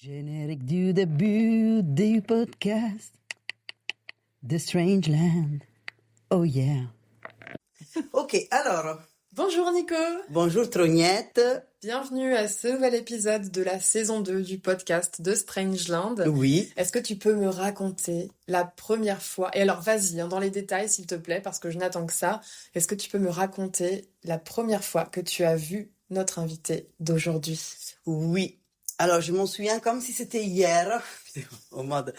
Générique du début du podcast The Strange Land. Oh yeah. Ok, alors. Bonjour Nico. Bonjour Trognette. Bienvenue à ce nouvel épisode de la saison 2 du podcast de Strangeland. Oui. Est-ce que tu peux me raconter la première fois, et alors vas-y, dans les détails s'il te plaît, parce que je n'attends que ça, est-ce que tu peux me raconter la première fois que tu as vu notre invité d'aujourd'hui? Oui. Alors, je m'en souviens comme si c'était hier, au mode.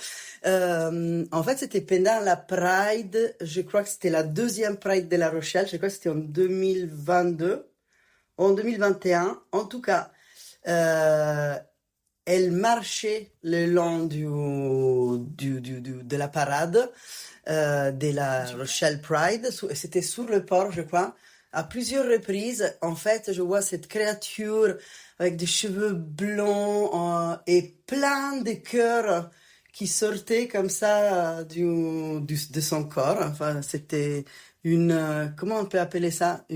En fait, c'était pendant la Pride, je crois que c'était la deuxième Pride de La Rochelle, je crois que c'était en 2022, en 2021. En tout cas, elle marchait le long de la parade de La Rochelle Pride. C'était sur le port, je crois. À plusieurs reprises, en fait, je vois cette créature avec des cheveux blonds et plein de cœurs qui sortaient comme ça de son corps. Enfin, c'était comment on peut appeler ça?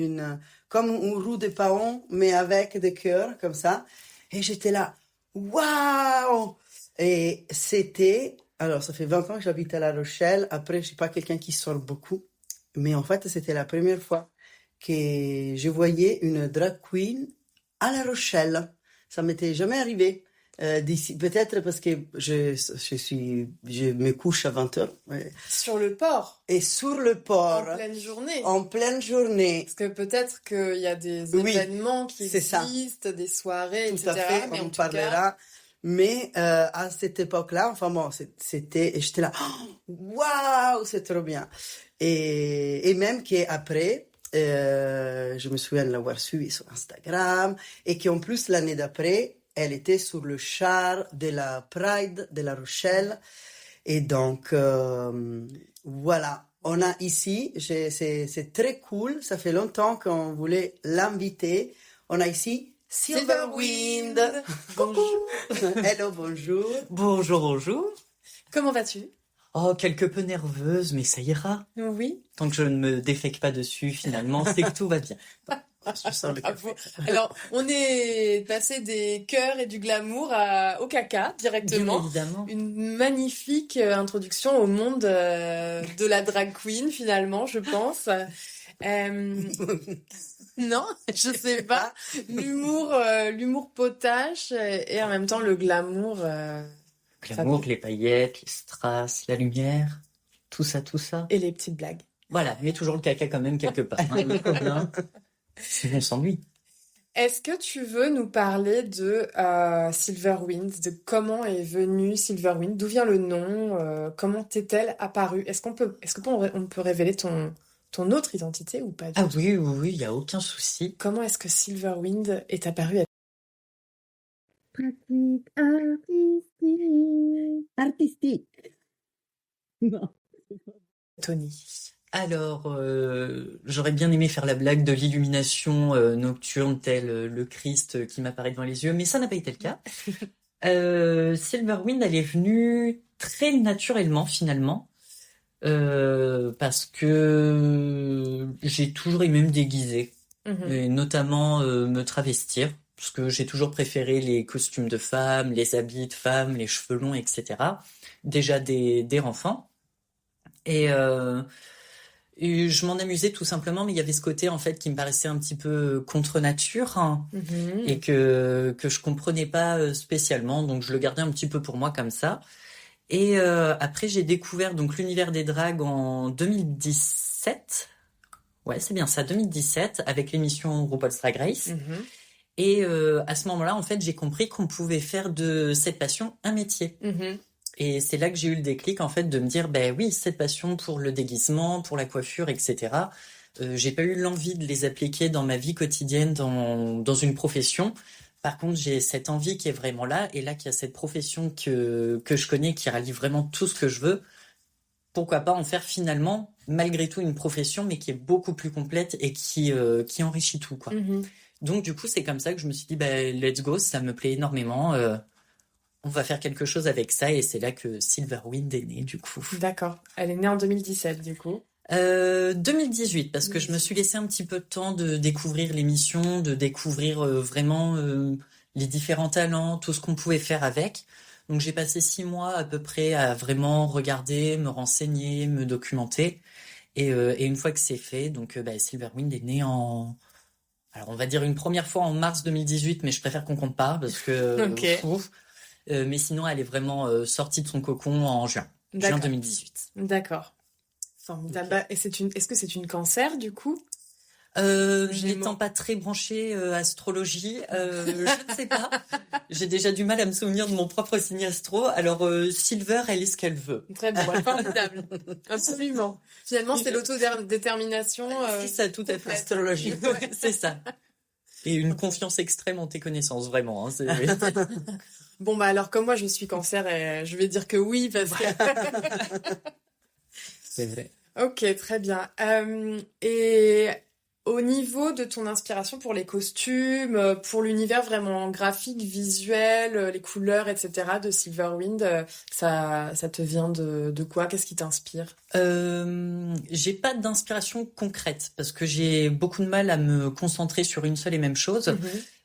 Comme une roue de paon, mais avec des cœurs comme ça. Et j'étais là, waouh! Et alors ça fait 20 ans que j'habite à La Rochelle. Après, je suis pas quelqu'un qui sort beaucoup. Mais en fait, c'était la première fois que je voyais une drag queen à La Rochelle. Ça m'était jamais arrivé. D'ici, peut-être parce que je me couche à 20h. Ouais. Sur le port? Et sur le port. En pleine journée? En pleine journée. Parce que peut-être qu'il y a des événements qui existent, des soirées, tout etc. Tout à fait, mais on parlera. Mais à cette époque-là, enfin bon, et j'étais là, waouh, c'est trop bien. Et même qu'après, je me souviens de l'avoir suivie sur Instagram, et qu'en plus, l'année d'après, elle était sur le char de la Pride de La Rochelle. Et donc, voilà, on a ici, c'est très cool, ça fait longtemps qu'on voulait l'inviter. On a ici Silverwind. Bonjour. Hello, bonjour. Bonjour, bonjour. Comment vas-tu? Oh, quelque peu nerveuse, mais ça ira. Oui. Tant que je ne me défèque pas dessus, finalement, c'est que tout va bien. Je sens le café. Alors, on est passé des cœurs et du glamour au caca directement. Bien évidemment. Une magnifique introduction au monde de la drag queen, finalement, je pense. Non, je sais pas. L'humour potache et en même temps le glamour. Glamour, les paillettes, les strass, la lumière, tout ça, tout ça. Et les petites blagues. Voilà, mais toujours le caca quand même quelque part. Hein, il faut bien. Sinon on s'ennuie. Est-ce que tu veux nous parler de Silverwind, de comment est venue Silverwind, d'où vient le nom, comment t'est-elle apparue? On peut révéler ton autre identité ou pas du tout? Oui, il n'y a aucun souci. Comment est-ce que Silverwind est apparue? Pratique artistique. Non. Tony. Alors, j'aurais bien aimé faire la blague de l'illumination nocturne tel le Christ qui m'apparaît devant les yeux, mais ça n'a pas été le cas. Silverwind, elle est venue très naturellement finalement, parce que j'ai toujours aimé me déguiser, et notamment me travestir, parce que j'ai toujours préféré les costumes de femmes, les habits de femmes, les cheveux longs, etc. Déjà dès enfant. Et je m'en amusais tout simplement, mais il y avait ce côté en fait qui me paraissait un petit peu contre nature, hein, et que je comprenais pas spécialement, donc je le gardais un petit peu pour moi comme ça. Et après j'ai découvert donc l'univers des dragues en 2017. Ouais, c'est bien ça, 2017, avec l'émission RuPaul's Drag Race. Et à ce moment-là, en fait, j'ai compris qu'on pouvait faire de cette passion un métier. Et c'est là que j'ai eu le déclic, en fait, de me dire, ben oui, cette passion pour le déguisement, pour la coiffure, etc. J'ai pas eu l'envie de les appliquer dans ma vie quotidienne, dans une profession. Par contre, j'ai cette envie qui est vraiment là, et là qu'il y a cette profession que je connais, qui rallie vraiment tout ce que je veux. Pourquoi pas en faire finalement, malgré tout, une profession, mais qui est beaucoup plus complète et qui enrichit tout, quoi. Donc, du coup, c'est comme ça que je me suis dit, ben let's go, ça me plaît énormément. On va faire quelque chose avec ça, et c'est là que Silverwind est née, du coup. D'accord. Elle est née en 2017, du coup. 2018, parce que je me suis laissé un petit peu de temps de découvrir l'émission, de découvrir vraiment les différents talents, tout ce qu'on pouvait faire avec. Donc j'ai passé 6 mois à peu près à vraiment regarder, me renseigner, me documenter. Et une fois que c'est fait, donc Silverwind est né alors on va dire une première fois en mars 2018, mais je préfère qu'on compte pas parce que Ok, mais sinon elle est vraiment sortie de son cocon en juin d'accord, 2018. d'accord. Formidable. Ok. Bah, et est-ce que c'est une cancer du coup? N'étant Gémeaux. pas très branchée astrologie, je ne sais pas. J'ai déjà du mal à me souvenir de mon propre signe astro. Alors Silver, elle est ce qu'elle veut. Très bon, ouais, formidable. Absolument. Finalement, c'est l'autodétermination C'est ça, tout à fait. complète. Astrologie. Ouais, c'est ça. Et une confiance extrême en tes connaissances, vraiment. Hein, Bon, bah alors comme moi je suis cancer, et je vais dire que oui parce que... c'est vrai. Ok, très bien. Et au niveau de ton inspiration pour les costumes, pour l'univers vraiment graphique, visuel, les couleurs, etc. de Silverwind, ça te vient de quoi? Qu'est-ce qui t'inspire? J'ai pas d'inspiration concrète parce que j'ai beaucoup de mal à me concentrer sur une seule et même chose. Mhm,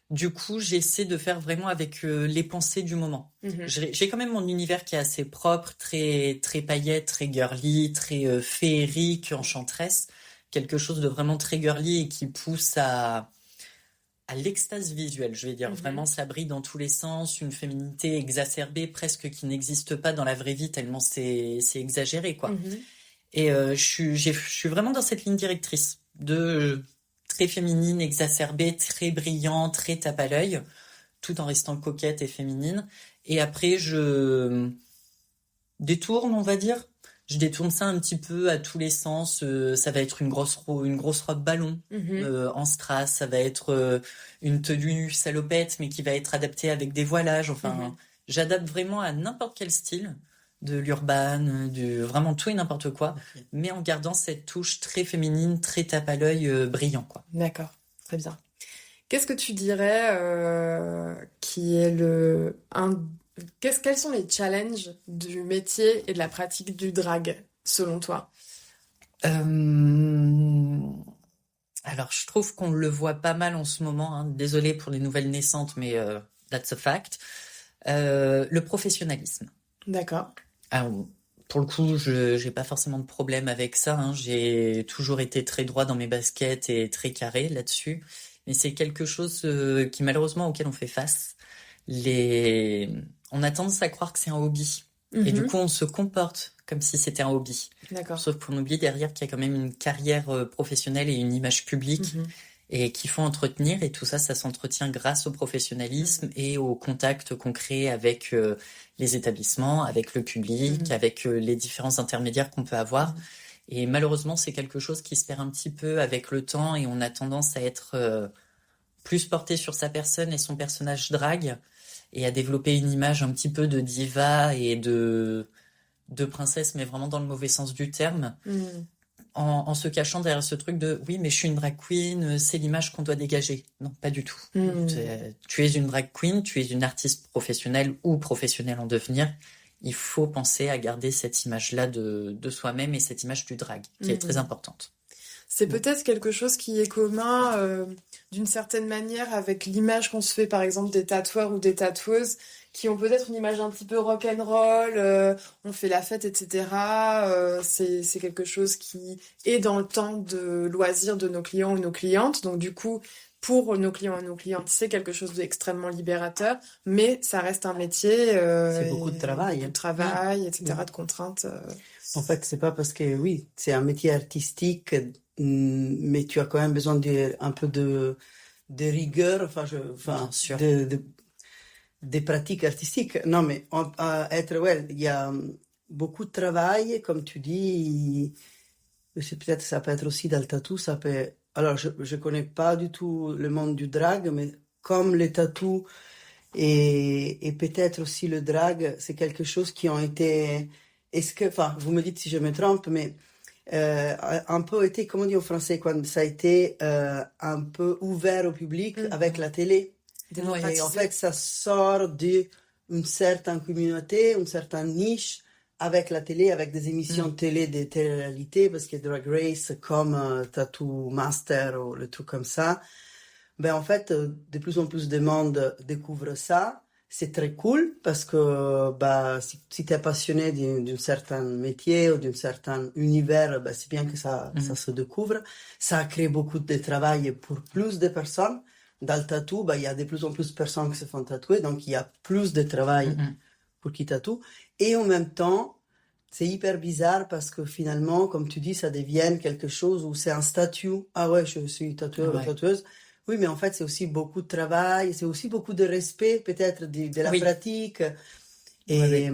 Du coup, j'essaie de faire vraiment avec les pensées du moment. mhm, J'ai quand même mon univers qui est assez propre, très très paillettes, très girly, très féerique, enchanteresse, quelque chose de vraiment très girly et qui pousse à l'extase visuelle, je vais dire. mhm, Vraiment, ça brille dans tous les sens, une féminité exacerbée, presque qui n'existe pas dans la vraie vie, tellement c'est exagéré, quoi. mhm. Et je suis vraiment dans cette ligne directrice de très féminine, exacerbée, très brillante, très tape à l'œil, tout en restant coquette et féminine. Et après, je détourne, on va dire. Je détourne ça un petit peu à tous les sens. Ça va être une grosse robe ballon Mhm, en strass. Ça va être une tenue salopette, mais qui va être adaptée avec des voilages. Enfin, mhm. j'adapte vraiment à n'importe quel style, de l'urban, du vraiment tout et n'importe quoi, Ok. mais en gardant cette touche très féminine, très tape à l'œil, brillant, quoi. D'accord, très bien. Qu'est-ce que tu dirais qui est quels sont les challenges du métier et de la pratique du drag, selon toi? Euh, Alors, je trouve qu'on le voit pas mal en ce moment. Hein. Désolée pour les nouvelles naissantes, mais that's a fact. Le professionnalisme. D'accord. Alors, pour le coup, je j'ai pas forcément de problème avec ça. Hein. J'ai toujours été très droit dans mes baskets et très carré là-dessus. Mais c'est quelque chose qui malheureusement auquel on fait face. Les... On a tendance à croire que c'est un hobby. Et du Mhm, coup, on se comporte comme si c'était un hobby. d'accord. Sauf qu'on oublie derrière qu'il y a quand même une carrière professionnelle et une image publique Mhm, et qu'il faut entretenir. Et tout ça, ça s'entretient grâce au professionnalisme mhm, et au contact qu'on crée avec les établissements, avec le public, mhm, avec les différents intermédiaires qu'on peut avoir. mhm, Et malheureusement, c'est quelque chose qui se perd un petit peu avec le temps et on a tendance à être plus porté sur sa personne et son personnage drague et à développer une image un petit peu de diva et de princesse, mais vraiment dans le mauvais sens du terme, mhm, en se cachant derrière ce truc de oui, mais je suis une drag queen, c'est l'image qu'on doit dégager. Non, pas du tout. mhm, Tu es une drag queen, tu es une artiste professionnelle ou professionnelle en devenir. Il faut penser à garder cette image-là de soi-même et cette image du drag, qui est très mhm. importante. C'est peut-être quelque chose qui est commun d'une certaine manière avec l'image qu'on se fait par exemple des tatoueurs ou des tatoueuses qui ont peut-être une image un petit peu rock'n'roll, on fait la fête, etc. C'est quelque chose qui est dans le temps de loisir de nos clients ou nos clientes. Donc du coup, pour nos clients et nos clientes, c'est quelque chose d'extrêmement libérateur, mais ça reste un métier, C'est beaucoup de travail. beaucoup de Hein. travail, etc., Mm. de contraintes. En fait, c'est pas parce que, oui, c'est un métier artistique, mais tu as quand même besoin un peu de rigueur, Bien sûr. des pratiques artistiques. Non, mais être, ouais, il y a beaucoup de travail, comme tu dis. Peut-être ça peut être aussi dans le tatou, ça peut. Alors, je connais pas du tout le monde du drag, mais comme les tatous et peut-être aussi le drag, c'est quelque chose qui ont été. Est-ce que, enfin, vous me dites si je me trompe, mais un peu été, comment on dit en français, quand ça a été un peu ouvert au public avec Mhm. la télé. Et en Démocratisé. fait, ça sort d'une certaine communauté, une certaine niche avec la télé, avec des émissions Mm. télé de télé-réalité, parce que Drag Race, comme Tattoo Master ou le truc comme ça, ben en fait, de plus en plus de monde découvre ça. C'est très cool parce que bah, si tu es passionné d'un certain métier ou d'un certain univers, bah, c'est bien que ça se découvre. Ça a créé beaucoup de travail pour plus de personnes. Dans le tatou, bah, il y a de plus en plus de personnes qui se font tatouer, donc il y a plus de travail pour qui tatoue. Et en même temps, c'est hyper bizarre parce que finalement, comme tu dis, ça devient quelque chose où c'est un statut. Ah ouais, je suis tatoueur ou Ouais. tatoueuse. Oui, mais en fait, c'est aussi beaucoup de travail, c'est aussi beaucoup de respect, peut-être, de la Oui. pratique. Et,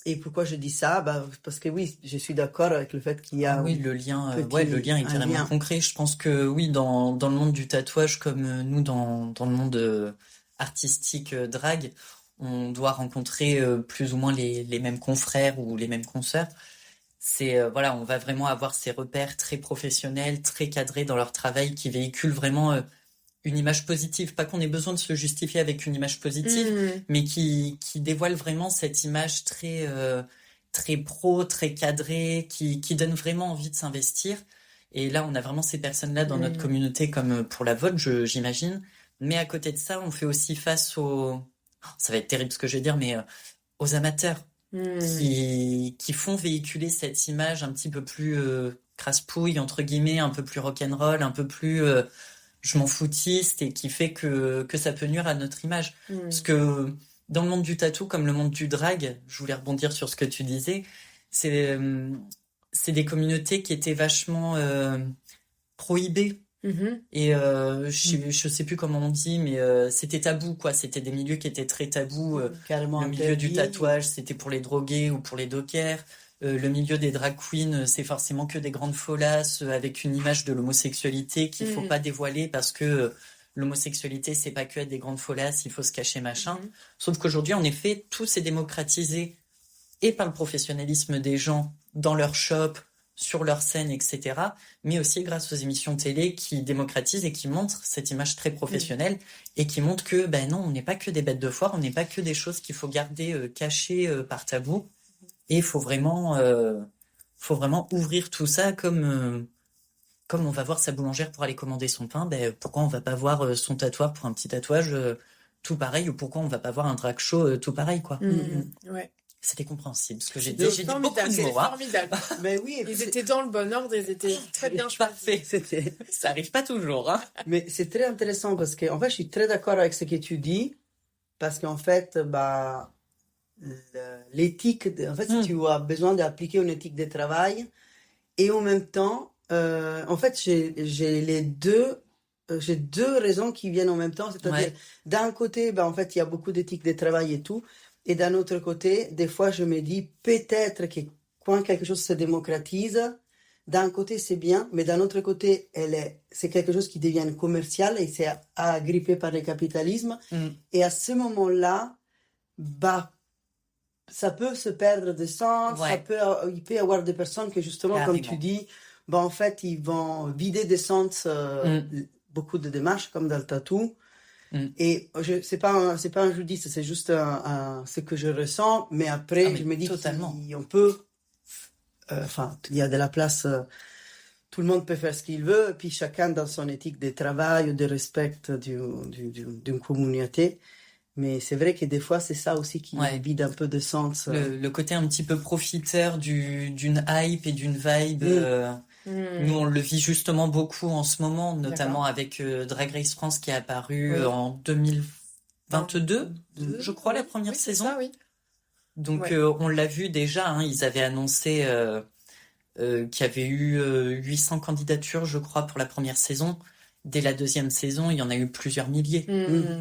et pourquoi je dis ça? Bah, parce que oui, je suis d'accord avec le fait qu'il y a Oui, le lien, petit- le lien est un carrément lien. concret. Je pense que oui, dans le monde du tatouage, comme nous dans le monde artistique drag, on doit rencontrer plus ou moins les mêmes confrères ou les mêmes consoeurs. C'est voilà, on va vraiment avoir ces repères très professionnels, très cadrés dans leur travail, qui véhiculent vraiment une image positive. Pas qu'on ait besoin de se justifier avec une image positive, mais qui dévoile vraiment cette image très pro, très cadrée, qui donne vraiment envie de s'investir. Et là, on a vraiment ces personnes-là dans notre communauté, comme pour la vôtre, j'imagine. Mais à côté de ça, on fait aussi face ça va être terrible ce que je vais dire, mais aux amateurs qui font véhiculer cette image un petit peu plus crasse-pouille, entre guillemets, un peu plus rock'n'roll, un peu plus je m'en foutiste, et qui fait que ça peut nuire à notre image. Parce que dans le monde du tatou, comme le monde du drag, je voulais rebondir sur ce que tu disais, c'est des communautés qui étaient vachement prohibées. Et je sais plus comment on dit, mais c'était tabou, quoi. C'était des milieux qui étaient très tabous. Carrément Le milieu du interdit. tatouage, c'était pour les drogués ou pour les dockers. Le milieu des drag queens, c'est forcément que des grandes folasses avec une image de l'homosexualité qu'il faut pas dévoiler parce que l'homosexualité, c'est pas que être des grandes folasses, il faut se cacher, machin. Sauf qu'aujourd'hui, en effet, tout s'est démocratisé et par le professionnalisme des gens dans leur shop, sur leur scène, etc. Mais aussi grâce aux émissions télé qui démocratisent et qui montrent cette image très professionnelle et qui montrent que, ben non, on n'est pas que des bêtes de foire, on n'est pas que des choses qu'il faut garder cachées par tabou. Et il faut vraiment ouvrir tout ça comme on va voir sa boulangère pour aller commander son pain. Ben, pourquoi on va pas voir son tatoueur pour un petit tatouage tout pareil, ou pourquoi on va pas voir un drag show tout pareil, quoi. Ouais. C'était compréhensible ce que j'ai C'était dit. J'ai dit beaucoup de formidable, mots. c'était Hein. formidable. Mais oui, Ils étaient dans le bon ordre, ils étaient très bien choisis. Parfait. c'était. Ça arrive pas toujours. Hein. Mais c'est très intéressant parce que, en fait, je suis très d'accord avec ce que tu dis parce qu'en fait, bah, l'éthique, en fait, tu as besoin d'appliquer une éthique de travail et en même temps, en fait, j'ai les deux. J'ai deux raisons qui viennent en même temps, c'est-à-dire d'un côté, ben, en fait, il y a beaucoup d'éthique de travail et tout, et d'un autre côté, des fois, je me dis peut-être que quand quelque chose se démocratise, d'un côté, c'est bien, mais d'un autre côté, c'est quelque chose qui devient commercial et c'est agrippé par le capitalisme. Et à ce moment-là, bah, ça peut se perdre de sens, il peut y avoir des personnes que justement, comme tu dis, bah, en fait, ils vont vider de sens beaucoup de démarches, comme dans le tatou. Et c'est pas un judice, c'est juste ce que je ressens, mais après, je me dis qu'on peut, enfin, il y a de la place, tout le monde peut faire ce qu'il veut, et puis chacun dans son éthique de travail ou de respect d'une communauté. Mais c'est vrai que des fois, c'est ça aussi qui vide un peu de sens. Le côté un petit peu profiteur d'une hype et d'une vibe. Nous, on le vit justement beaucoup en ce moment, notamment avec Drag Race France qui est apparu en 2022, je crois, la première saison. Ça, oui. Donc, on l'a vu déjà, hein, ils avaient annoncé qu'il y avait eu 800 candidatures, je crois, pour la première saison. Dès la deuxième saison, il y en a eu plusieurs milliers.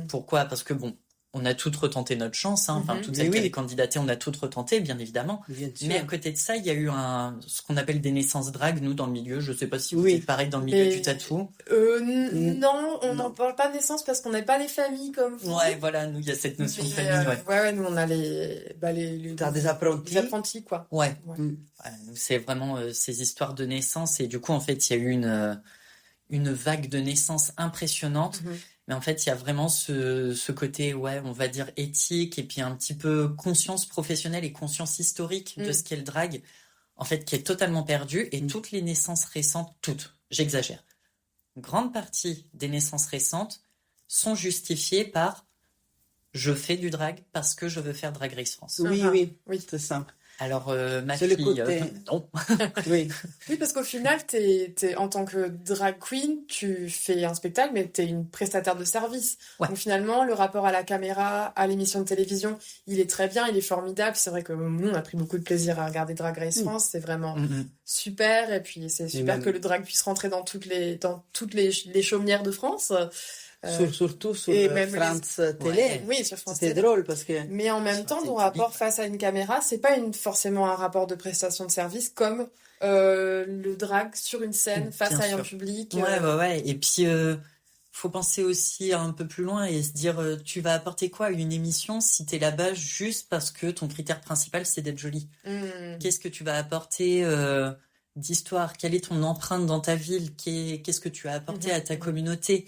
Pourquoi? Parce que bon, on a toutes retenté notre chance, hein. Enfin, toutes celles qui avaient candidaté, on a toutes retenté, bien évidemment. Mais à côté de ça, il y a eu ce qu'on appelle des naissances drag, nous, dans le milieu. Je sais pas si vous êtes pareil dans le milieu du tatou. Non, on n'en parle pas de naissance parce qu'on n'a pas les familles comme vous. Ouais, voilà, nous, il y a cette notion de famille, ouais, nous, on a T'as des apprentis. Les apprentis, quoi. Ouais. Nous, c'est vraiment ces histoires de naissance. Et du coup, en fait, il y a eu une vague de naissance impressionnante. Mais en fait, il y a vraiment ce côté, on va dire éthique, et puis un petit peu conscience professionnelle et conscience historique de ce qu'est le drag, en fait, qui est totalement perdu. Et toutes les naissances récentes, toutes, j'exagère, grande partie des naissances récentes sont justifiées par je fais du drag parce que je veux faire Drag Race France. Oui, Oui. c'est ça. Alors, ma C'est le fille, côté- non. Oui. Oui, parce qu'au final, en tant que drag queen, tu fais un spectacle, mais t'es une prestataire de service. Ouais. Donc finalement, le rapport à la caméra, à l'émission de télévision, il est très bien, il est formidable. C'est vrai que nous, on a pris beaucoup de plaisir à regarder Drag Race France. C'est vraiment super. Et puis, c'est super même- que le drag puisse rentrer dans toutes les chaumières de France. Surtout sur et même France Télé. Ouais. Oui, sur France C'était Télé. drôle parce que Mais en même Sur temps, tes ton publics, rapport face à une caméra, c'est pas forcément un rapport de prestation de service comme le drag sur une scène face Bien à un sûr. public. Ouais. Et puis, faut penser aussi un peu plus loin et se dire, tu vas apporter quoi à une émission si t'es là-bas juste parce que ton critère principal, c'est d'être jolie. Qu'est-ce que tu vas apporter d'histoire? Quelle est ton empreinte dans ta ville? Qu'est-ce que tu as apporté à ta communauté?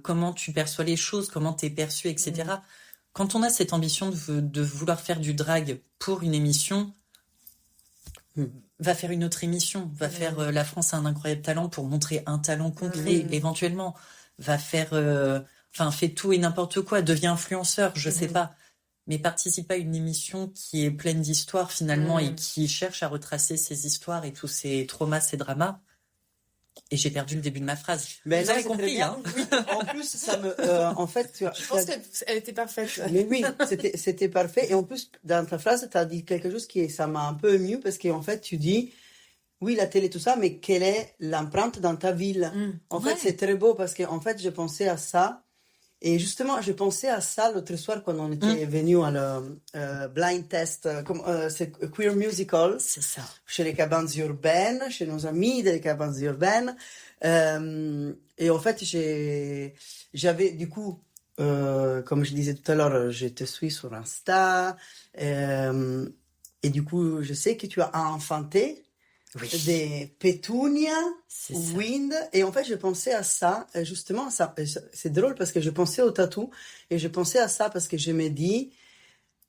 Comment tu perçois les choses? Comment t'es perçu, etc. Quand on a cette ambition de vouloir faire du drag pour une émission, va faire une autre émission, va faire La France a un incroyable talent pour montrer un talent concret, éventuellement, va faire, fait tout et n'importe quoi, devient influenceur, je sais pas, mais participe à une émission qui est pleine d'histoires finalement et qui cherche à retracer ces histoires et tous ces traumas, ces dramas. Et j'ai perdu le début de ma phrase. Mais Vous là, avez c'est compris, très bien. hein? Oui, en plus, ça me, en fait, Je pense qu'elle était parfaite. Mais oui, c'était parfait. Et en plus, dans ta phrase, tu as dit quelque chose ça m'a un peu ému parce qu'en fait, tu dis, oui, la télé, tout ça, mais quelle est l'empreinte dans ta ville? En fait, c'est très beau parce qu'en fait, je pensais à ça. Et justement, je pensais à ça l'autre soir quand on était venu à le blind test, c'est Queer Musical. C'est ça. Chez les cabanes urbaines, chez nos amis des cabanes urbaines. Et en fait, j'avais du coup, comme je disais tout à l'heure, je te suis sur Insta. Et du coup, je sais que tu as enfanté des pétunias, C'est ça. wind. Et en fait, je pensais à ça, justement, ça, c'est drôle parce que je pensais au tatou et je pensais à ça parce que je me dis,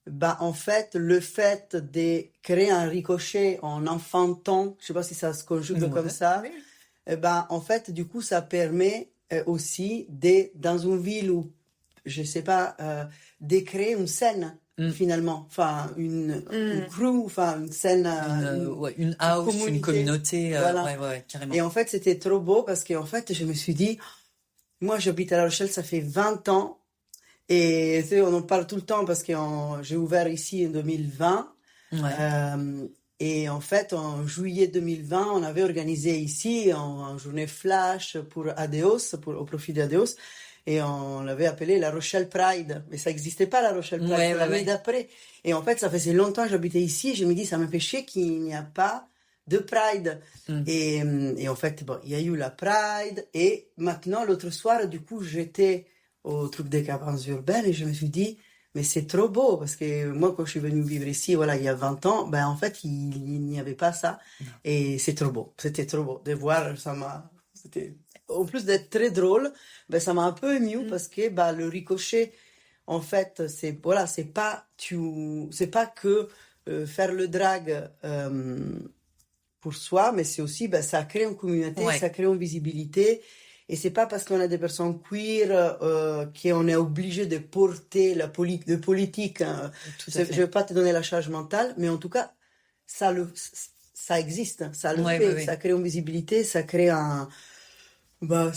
bah, en fait, le fait de créer un ricochet en enfantant, je sais pas si ça se conjugue comme ça, ben, en fait, du coup, ça permet aussi dans une ville où, je sais pas, de créer une scène, finalement. Enfin, une crew, enfin, une scène. Une house, une communauté. Voilà. Ouais, carrément. Et en fait, c'était trop beau parce qu'en fait, je me suis dit, moi, j'habite à La Rochelle, ça fait 20 ans. Et tu sais, on en parle tout le temps parce que j'ai ouvert ici en 2020. Et en fait, en juillet 2020, on avait organisé ici une journée flash pour Adeos, au profit d'Adeos. Et on l'avait appelé La Rochelle Pride. Mais ça n'existait pas, La Rochelle Pride, c'est l'année d'après. Et en fait, ça faisait longtemps que j'habitais ici. Et je me dis, ça me fait chier qu'il n'y a pas de Pride. Et en fait, bon, il y a eu la Pride. Et maintenant, l'autre soir, du coup, j'étais au truc des cabanes urbaines et je me suis dit, mais c'est trop beau parce que moi, quand je suis venue vivre ici, voilà, il y a 20 ans, ben, en fait, il n'y avait pas ça. Et c'est trop beau. C'était trop beau de voir, en plus d'être très drôle, ben, ça m'a un peu ému parce que, bah, le ricochet, en fait, c'est pas que faire le drag, pour soi, mais c'est aussi, ben, ça crée une communauté, ça crée une visibilité. Et c'est pas parce qu'on a des personnes queer qu'on est obligé de porter de politique. Hein. Je vais pas te donner la charge mentale, mais en tout cas, ça existe, ça le fait, ça crée une visibilité, ça crée un. Bah,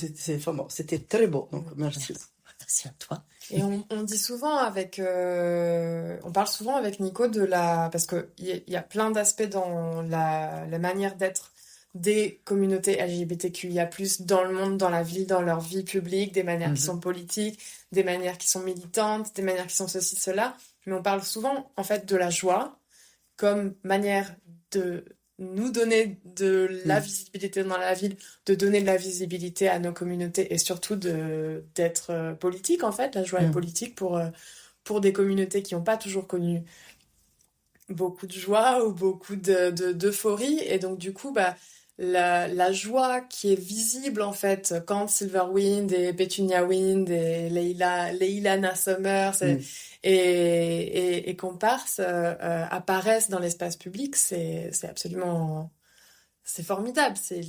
c'était très beau. Donc merci. Merci à toi. Et on dit souvent on parle souvent avec Nico parce que il y a plein d'aspects dans la manière d'être des communautés LGBTQIA+, dans le monde, dans la ville, dans leur vie publique, des manières qui sont politiques, des manières qui sont militantes, des manières qui sont ceci, cela. Mais on parle souvent, en fait, de la joie comme manière de nous donner de la visibilité dans la ville, de donner de la visibilité à nos communautés et surtout d'être politique, en fait. La joie est politique pour des communautés qui n'ont pas toujours connu beaucoup de joie ou beaucoup d'euphorie. Et donc, du coup, bah, la joie qui est visible en fait quand Silverwind et Petunia Wind et Leilana Summers et comparses apparaissent dans l'espace public, c'est absolument c'est formidable. C'est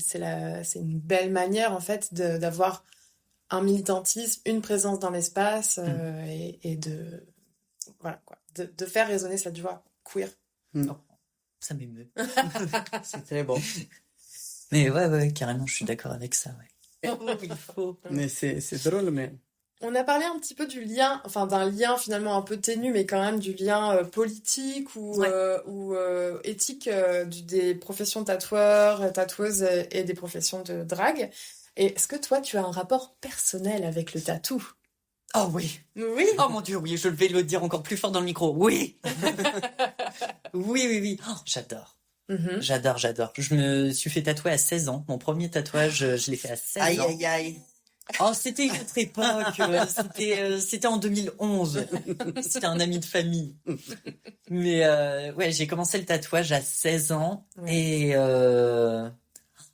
une belle manière, en fait, d'avoir un militantisme, une présence dans l'espace et de, voilà, quoi, de faire résonner cette joie queer. Oh, ça m'émeut. C'est très bon. Mais ouais, carrément, je suis d'accord avec ça, ouais. Il faut. Mais c'est drôle, mais. On a parlé un petit peu du lien, enfin d'un lien finalement un peu ténu, mais quand même du lien politique ou éthique des professions tatoueurs, tatoueuses et des professions de drague. Et est-ce que toi, tu as un rapport personnel avec le tatou? Oh oui. Oui. Oh mon Dieu, oui, je vais le dire encore plus fort dans le micro. Oui. Oui. Oh, j'adore. Mhm. J'adore. Je me suis fait tatouer à 16 ans. Mon premier tatouage, je l'ai fait à 16 Aïe, ans. aïe, aïe. Oh, c'était une autre époque. C'était en 2011. C'était un ami de famille. Mais ouais, j'ai commencé le tatouage à 16 ans. Ouais. Et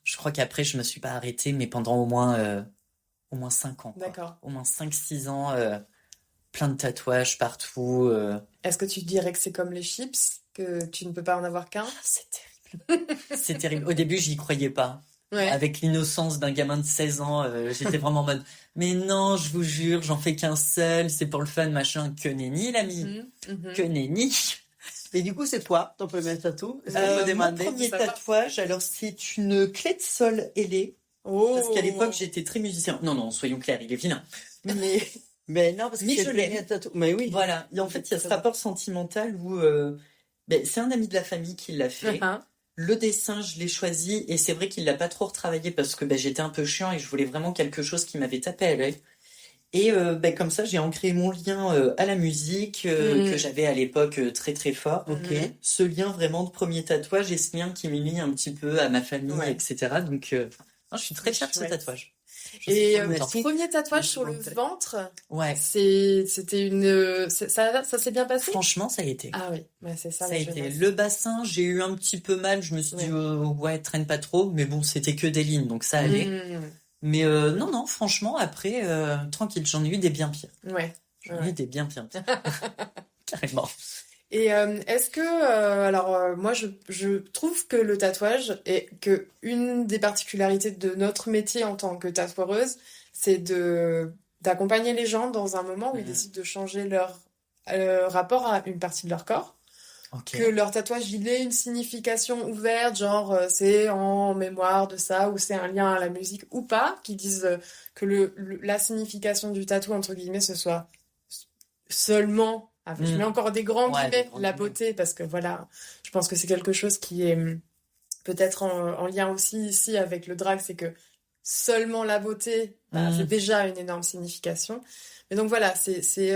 je crois qu'après, je me suis pas arrêtée, mais pendant au moins 5 ans. Quoi. D'accord. Au moins 5-6 ans, plein de tatouages partout. Est-ce que tu dirais que c'est comme les chips, que tu ne peux pas en avoir qu'un? C'est terrible. C'est terrible. Au début, j'y croyais pas. Ouais. Avec l'innocence d'un gamin de 16 ans, j'étais vraiment en mode mais non, je vous jure, j'en fais qu'un seul, c'est pour le fun, machin. Que nenni, l'ami. Que nenni. Et du coup, c'est quoi ton premier tatou? Est-ce qu'on peut Mon demander? premier Ça va. tatouage, alors c'est une clé de sol ailée. Oh. Parce qu'à l'époque, j'étais très musicien. Non, soyons clairs, il est vilain. Mais Mais non, parce que Mais c'est je le l'ai. premier tatou. Mais oui. voilà. Et en fait, il y a ce rapport sentimental où c'est un ami de la famille qui l'a fait. Uh-huh. Le dessin, je l'ai choisi et c'est vrai qu'il l'a pas trop retravaillé parce que j'étais un peu chiant et je voulais vraiment quelque chose qui m'avait tapé à l'œil. Et comme ça, j'ai ancré mon lien à la musique que j'avais à l'époque très très fort. Ok. Ce lien vraiment de premier tatouage et ce lien qui m'unit un petit peu à ma famille, Ouais. etc. Donc, non, je suis très fière de ce Chouette. tatouage. Et Merci. ton premier tatouage sur le ventre, Ouais, c'était ça s'est bien passé? franchement, ça a été. Ah oui, ouais, c'est ça Ça la a été. jeunesse. Le bassin, j'ai eu un petit peu mal. Je me suis dit, ouais, traîne pas trop. Mais bon, c'était que des lignes, donc ça allait. Mais non, franchement, après, tranquille, j'en ai eu des bien pires. Ouais. J'en ai eu des bien pires. Carrément. Et est-ce que alors moi je trouve que le tatouage est que une des particularités de notre métier en tant que tatoueuse, c'est d'accompagner les gens dans un moment où ils décident de changer leur rapport à une partie de leur corps. Ok. Que leur tatouage il ait une signification ouverte, genre c'est en mémoire de ça ou c'est un lien à la musique ou pas, qui disent que la signification du tatou entre guillemets ce soit seulement, je mets encore des grands Ouais, guillemets, des grands la guillemets. beauté, parce que voilà, je pense que c'est quelque chose qui est peut-être en lien aussi ici avec le drag, c'est que seulement la beauté, c'est déjà une énorme signification. Mais donc voilà, c'est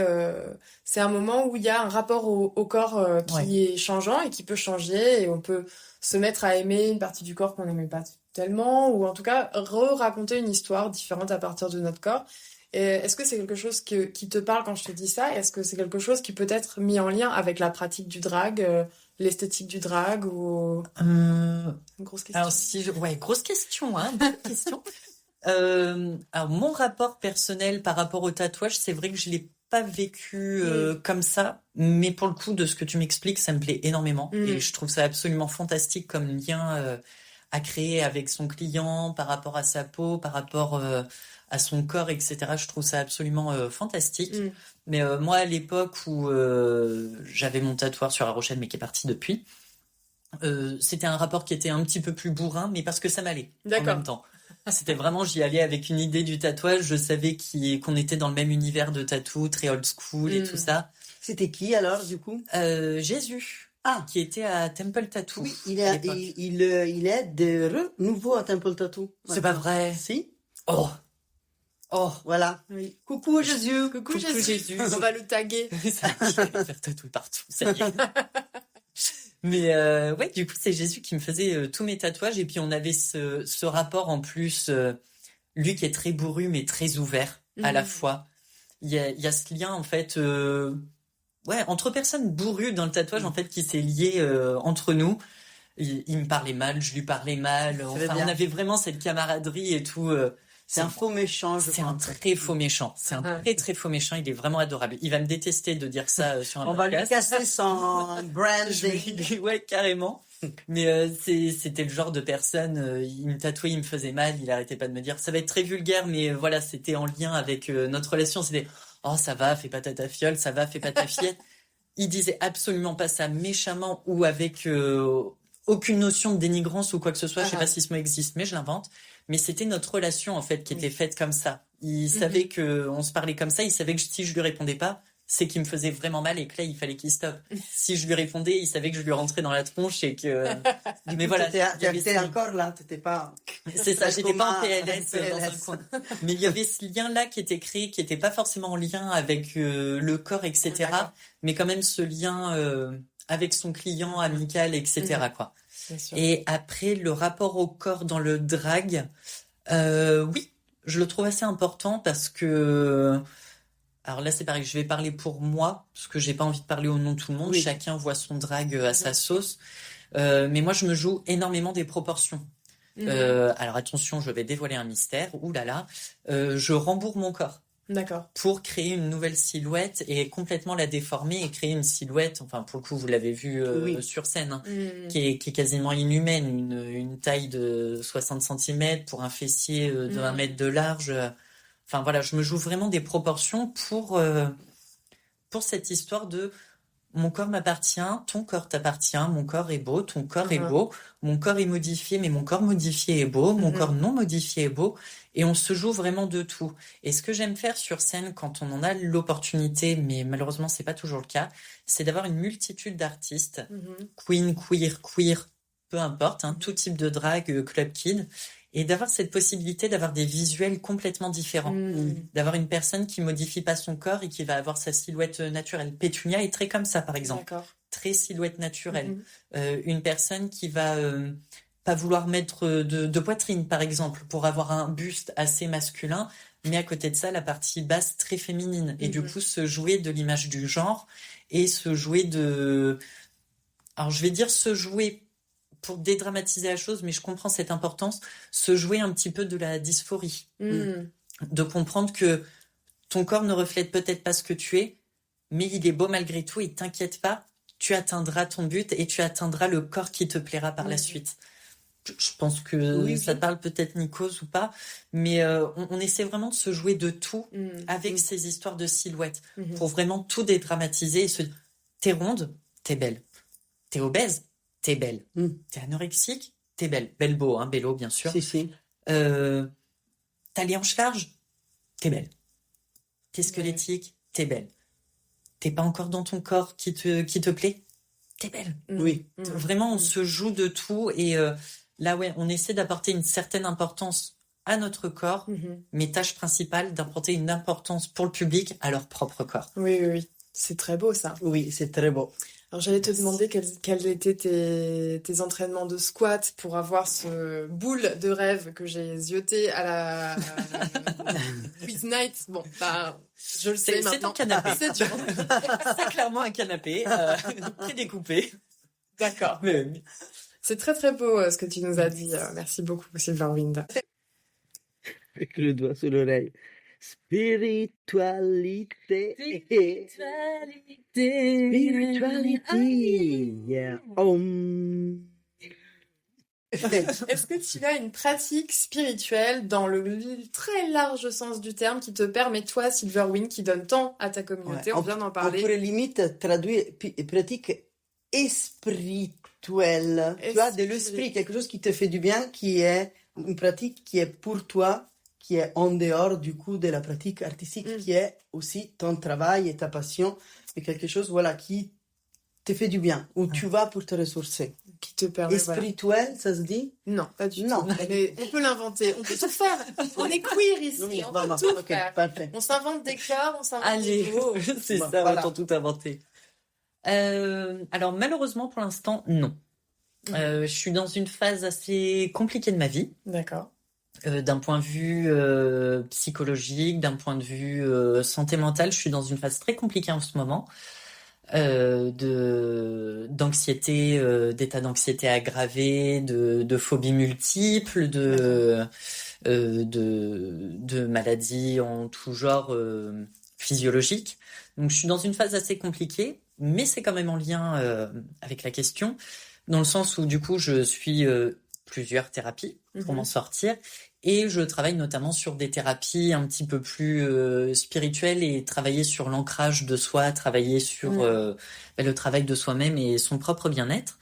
un moment où il y a un rapport au corps qui est changeant et qui peut changer, et on peut se mettre à aimer une partie du corps qu'on n'aimait pas tellement, ou en tout cas raconter une histoire différente à partir de notre corps. Et est-ce que c'est quelque chose qui te parle quand je te dis ça? Est-ce que c'est quelque chose qui peut être mis en lien avec la pratique du drag, l'esthétique du drag, ou... Une grosse question. Alors ouais, grosse question, hein, bonne question. Alors mon rapport personnel par rapport au tatouage, c'est vrai que je l'ai pas vécu comme ça, mais pour le coup de ce que tu m'expliques, ça me plaît énormément et je trouve ça absolument fantastique comme lien à créer avec son client par rapport à sa peau, par rapport à son corps, etc. Je trouve ça absolument fantastique. Mais moi, à l'époque où j'avais mon tatoueur sur La Rochelle, mais qui est parti depuis, c'était un rapport qui était un petit peu plus bourrin, mais parce que ça m'allait en D'accord. même temps. C'était vraiment, j'y allais avec une idée du tatouage, je savais qu'on était dans le même univers de tatou, très old school et tout ça. C'était qui alors, du coup? Jésus, Ah, qui était à Temple Tattoo oui, à l'époque. il est de nouveau à Temple Tattoo. C'est pas vrai. Si, Oh, voilà. Oui. Coucou Jésus. Coucou Jésus. Jésus. On va le taguer. ça y est, je vais faire tatouer partout, ça y est. Mais ouais, du coup, c'est Jésus qui me faisait tous mes tatouages. Et puis, on avait ce rapport en plus, lui qui est très bourru, mais très ouvert à la fois. Il y a ce lien, en fait, ouais, entre personnes bourrues dans le tatouage, en fait, qui s'est lié entre nous. Il me parlait mal, je lui parlais mal. Enfin, on avait vraiment cette camaraderie et tout. C'est un faux méchant, je C'est crois. un très faux méchant. C'est un très très faux méchant. Il est vraiment adorable. Il va me détester de dire ça sur un On va lui podcast. casser son branding. Ouais, carrément. Mais c'était le genre de personne, il me tatouait, il me faisait mal, il arrêtait pas de me dire, ça va être très vulgaire, mais voilà, c'était en lien avec notre relation, c'était, oh ça va, fais pas ta fiole, ça va, fais pas ta fillette. Il disait absolument pas ça méchamment ou avec aucune notion de dénigrance ou quoi que ce soit. Je sais pas si ce mot existe, mais je l'invente. Mais c'était notre relation en fait qui était faite comme ça. Il savait que on se parlait comme ça. Il savait que si je lui répondais pas, c'est qu'il me faisait vraiment mal et que là il fallait qu'il stoppe. Si je lui répondais, il savait que je lui rentrais dans la tronche et que. Mais voilà. T'étais encore là, t'étais pas. C'est ça, j'étais pas en PLS, PLS. dans un coin. Mais il y avait ce lien-là qui était créé, qui était pas forcément en lien avec le corps, etc. D'accord. Mais quand même ce lien avec son client, amical, etc. quoi. Bien sûr. Et après, le rapport au corps dans le drag, oui, je le trouve assez important parce que. Alors là, c'est pareil, je vais parler pour moi, parce que j'ai pas envie de parler au nom de tout le monde. Oui. Chacun voit son drag à sa sauce. Mais moi, je me joue énormément des proportions. Alors attention, je vais dévoiler un mystère. Ouh là là, je rembourre mon corps D'accord. pour créer une nouvelle silhouette et complètement la déformer et créer une silhouette. Enfin, pour le coup, vous l'avez vu Oui. sur scène, hein, qui est quasiment inhumaine, une taille de 60 cm pour un fessier de 1 mètre de large. Enfin voilà, je me joue vraiment des proportions pour cette histoire de mon corps m'appartient, ton corps t'appartient, mon corps est beau, ton corps est beau, mon corps est modifié, mais mon corps modifié est beau, mon corps non modifié est beau, et on se joue vraiment de tout. Et ce que j'aime faire sur scène quand on en a l'opportunité, mais malheureusement c'est pas toujours le cas, c'est d'avoir une multitude d'artistes, queen, queer, peu importe, hein, tout type de drag, club kid, et d'avoir cette possibilité d'avoir des visuels complètement différents. D'avoir une personne qui modifie pas son corps et qui va avoir sa silhouette naturelle. Pétunia est très comme ça, par exemple. D'accord. Très silhouette naturelle. Une personne qui va pas vouloir mettre de poitrine, par exemple, pour avoir un buste assez masculin, mais à côté de ça, la partie basse très féminine. Et du coup, se jouer de l'image du genre et se jouer de... Alors, je vais dire se jouer pour dédramatiser la chose, mais je comprends cette importance, se jouer un petit peu de la dysphorie. De comprendre que ton corps ne reflète peut-être pas ce que tu es, mais il est beau malgré tout et t'inquiète pas, tu atteindras ton but et tu atteindras le corps qui te plaira par la suite. Je pense que ça te parle peut-être Nikos ou pas, mais on essaie vraiment de se jouer de tout avec ces histoires de silhouettes pour vraiment tout dédramatiser et se dire, t'es ronde, t'es belle. T'es obèse, t'es belle. T'es anorexique, t'es belle. Belle beau, hein, bello, bien sûr. Si. T'as les hanches larges, t'es belle. T'es squelettique, t'es belle. T'es pas encore dans ton corps qui te plaît, t'es belle. Oui. Vraiment, on se joue de tout et là, ouais, on essaie d'apporter une certaine importance à notre corps, mais tâche principale d'apporter une importance pour le public à leur propre corps. Oui. C'est très beau, ça. Oui, c'est très beau. Alors, j'allais te demander quels étaient tes entraînements de squat pour avoir ce boule de rêve que j'ai zioté à la quiz night. Bon, bah, je le sais maintenant. C'est un canapé. C'est dur. C'est clairement un canapé, prédécoupé. D'accord. Mais... C'est très très beau ce que tu nous as dit. Merci beaucoup, Silverwind. Avec le doigt sur l'oreille. Spiritualité. Yeah. Est-ce que tu as une pratique spirituelle dans le très large sens du terme qui te permet, toi, Silverwind, qui donne tant à ta communauté, on vient d'en On parler. pourrait limite traduire pratique spirituelle. Tu vois, de l'esprit, quelque chose qui te fait du bien, qui est une pratique qui est pour toi, qui est en dehors du coup de la pratique artistique, qui est aussi ton travail et ta passion, et quelque chose voilà qui te fait du bien, où tu vas pour te ressourcer. Qui te permet, spirituel, ça se dit? Non, pas du Non. tout. Mais on peut l'inventer, on peut tout faire. On est queer ici, Oui, on peut tout faire. Parfait. On s'invente des corps, on s'invente Allez, des mots. c'est Bon, ça, voilà. autant tout inventer. Alors malheureusement pour l'instant non. Je suis dans une phase assez compliquée de ma vie. D'accord. D'un point de vue psychologique, d'un point de vue santé mentale, je suis dans une phase très compliquée en ce moment. D'anxiété, d'état d'anxiété aggravé, de phobies multiples, de maladies en tout genre physiologiques. Donc je suis dans une phase assez compliquée, mais c'est quand même en lien avec la question, dans le sens où du coup je suis plusieurs thérapies pour m'en sortir, et je travaille notamment sur des thérapies un petit peu plus spirituelles et travailler sur l'ancrage de soi, travailler sur le travail de soi-même et son propre bien-être.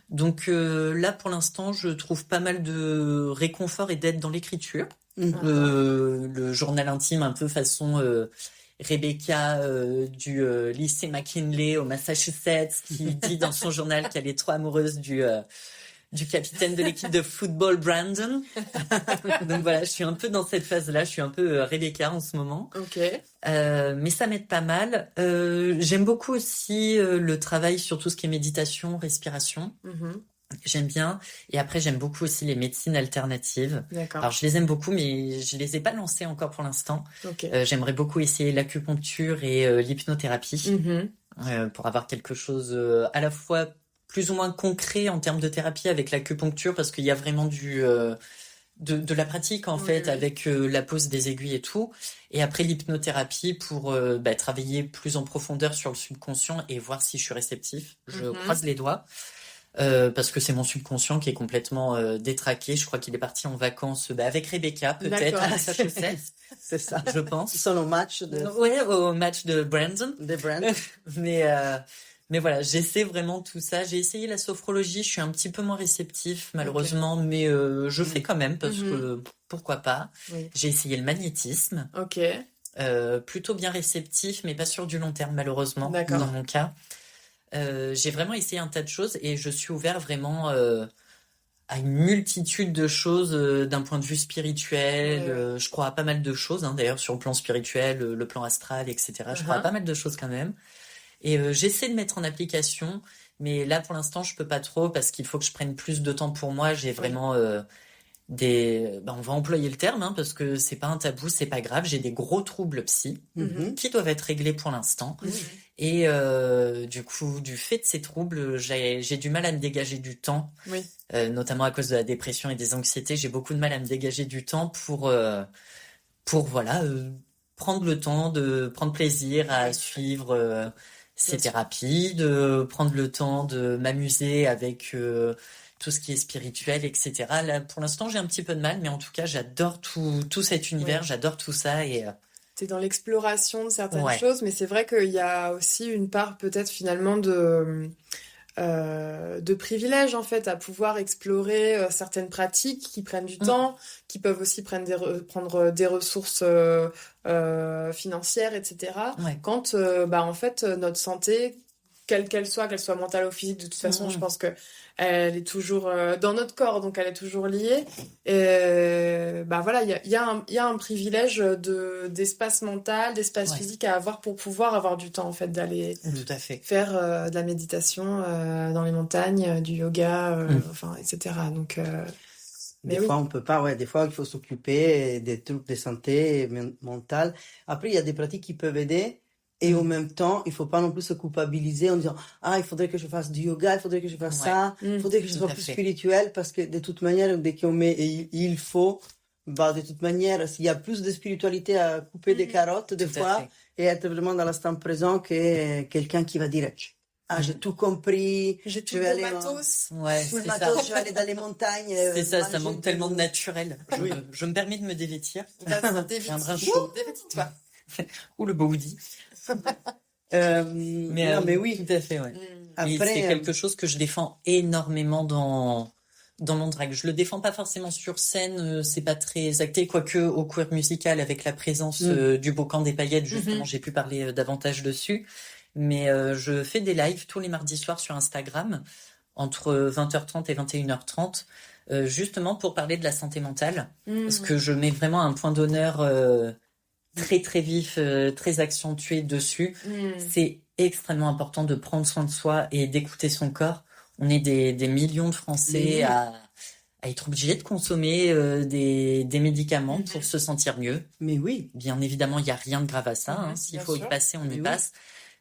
Donc là pour l'instant je trouve pas mal de réconfort et d'aide dans l'écriture. Le journal intime un peu façon Rebecca du lycée McKinley au Massachusetts qui dit dans son journal qu'elle est trop amoureuse du capitaine de l'équipe de football Brandon. Donc voilà, je suis un peu dans cette phase-là, je suis un peu Rebecca en ce moment. Ok. Mais ça m'aide pas mal. J'aime beaucoup aussi le travail sur tout ce qui est méditation, respiration. J'aime bien. Et après, j'aime beaucoup aussi les médecines alternatives. D'accord. Alors, je les aime beaucoup, mais je les ai pas lancées encore pour l'instant. Ok. J'aimerais beaucoup essayer l'acupuncture et l'hypnothérapie pour avoir quelque chose à la fois plus ou moins concret en termes de thérapie avec l'acupuncture, parce qu'il y a vraiment de la pratique en fait, avec la pose des aiguilles et tout. Et après l'hypnothérapie pour travailler plus en profondeur sur le subconscient et voir si je suis réceptif. Je croise les doigts. Parce que c'est mon subconscient qui est complètement détraqué. Je crois qu'il est parti en vacances avec Rebecca, peut-être, à Massachusetts. C'est ça. Je pense. Ils sont au match de... Ouais, au match de Brandon. De Brandon. Mais voilà, j'essaie vraiment tout ça. J'ai essayé la sophrologie, je suis un petit peu moins réceptif, malheureusement, mais je fais quand même, parce que pourquoi pas. J'ai essayé le magnétisme. Ok. Plutôt bien réceptif, mais pas sur du long terme, malheureusement, D'accord. dans mon cas. J'ai vraiment essayé un tas de choses et je suis ouvert vraiment à une multitude de choses d'un point de vue spirituel. Je crois à pas mal de choses, hein, d'ailleurs sur le plan spirituel, le plan astral, etc. Je crois à pas mal de choses quand même. Et j'essaie de mettre en application, mais là pour l'instant je peux pas trop parce qu'il faut que je prenne plus de temps pour moi. J'ai vraiment on va employer le terme, hein, parce que c'est pas un tabou, c'est pas grave. J'ai des gros troubles psy qui doivent être réglés pour l'instant. Et du coup, du fait de ces troubles, j'ai du mal à me dégager du temps, notamment à cause de la dépression et des anxiétés. J'ai beaucoup de mal à me dégager du temps pour prendre le temps de prendre plaisir à suivre ces thérapies, de prendre le temps de m'amuser avec tout ce qui est spirituel, etc. Là, pour l'instant, j'ai un petit peu de mal, mais en tout cas, j'adore tout cet univers, j'adore tout ça et T'es dans l'exploration de certaines choses, mais c'est vrai qu'il y a aussi une part peut-être finalement de privilège en fait à pouvoir explorer certaines pratiques qui prennent du temps, qui peuvent aussi prendre des ressources financières, etc. Quand en fait notre santé, quelle qu'elle soit mentale ou physique, de toute façon, je pense que elle est toujours dans notre corps, donc elle est toujours liée. Et voilà, il y a un privilège d'espace mental, d'espace physique à avoir pour pouvoir avoir du temps en fait d'aller faire de la méditation dans les montagnes, du yoga, etc. Donc des fois, on peut pas, des fois, il faut s'occuper des trucs de santé mentale. Après, il y a des pratiques qui peuvent aider. Et en même temps, il faut pas non plus se culpabiliser en disant « Ah, il faudrait que je fasse du yoga, il faudrait que je fasse ça, il faudrait que je sois plus spirituel. » Parce que de toute manière, dès qu'on met « il faut », de toute manière, s'il y a plus de spiritualité à couper des carottes, des fois, et être vraiment dans l'instant présent que quelqu'un qui va dire « Ah, j'ai tout compris, j'ai tout je vais aller matos. » c'est ça. Je vais aller dans les montagnes. C'est ça manque tellement de naturel. Je me permets de me dévêtir. J'ai un brin chaud. Dévêtis-toi. Ou le body. Mais oui, tout à fait, Après, c'est quelque chose que je défends énormément dans mon drag. Je le défends pas forcément sur scène, c'est pas très acté, quoique au Queer Musical avec la présence du Beau Camp des Paillettes, justement, j'ai pu parler davantage dessus. Mais je fais des lives tous les mardis soirs sur Instagram entre 20h30 et 21h30, justement pour parler de la santé mentale, parce que je mets vraiment un point d'honneur très très vif, très accentué dessus. C'est extrêmement important de prendre soin de soi et d'écouter son corps. On est des millions de Français à être obligés de consommer des médicaments pour se sentir mieux. Mais oui. Bien évidemment, il n'y a rien de grave à ça. S'il faut y passer, on y passe.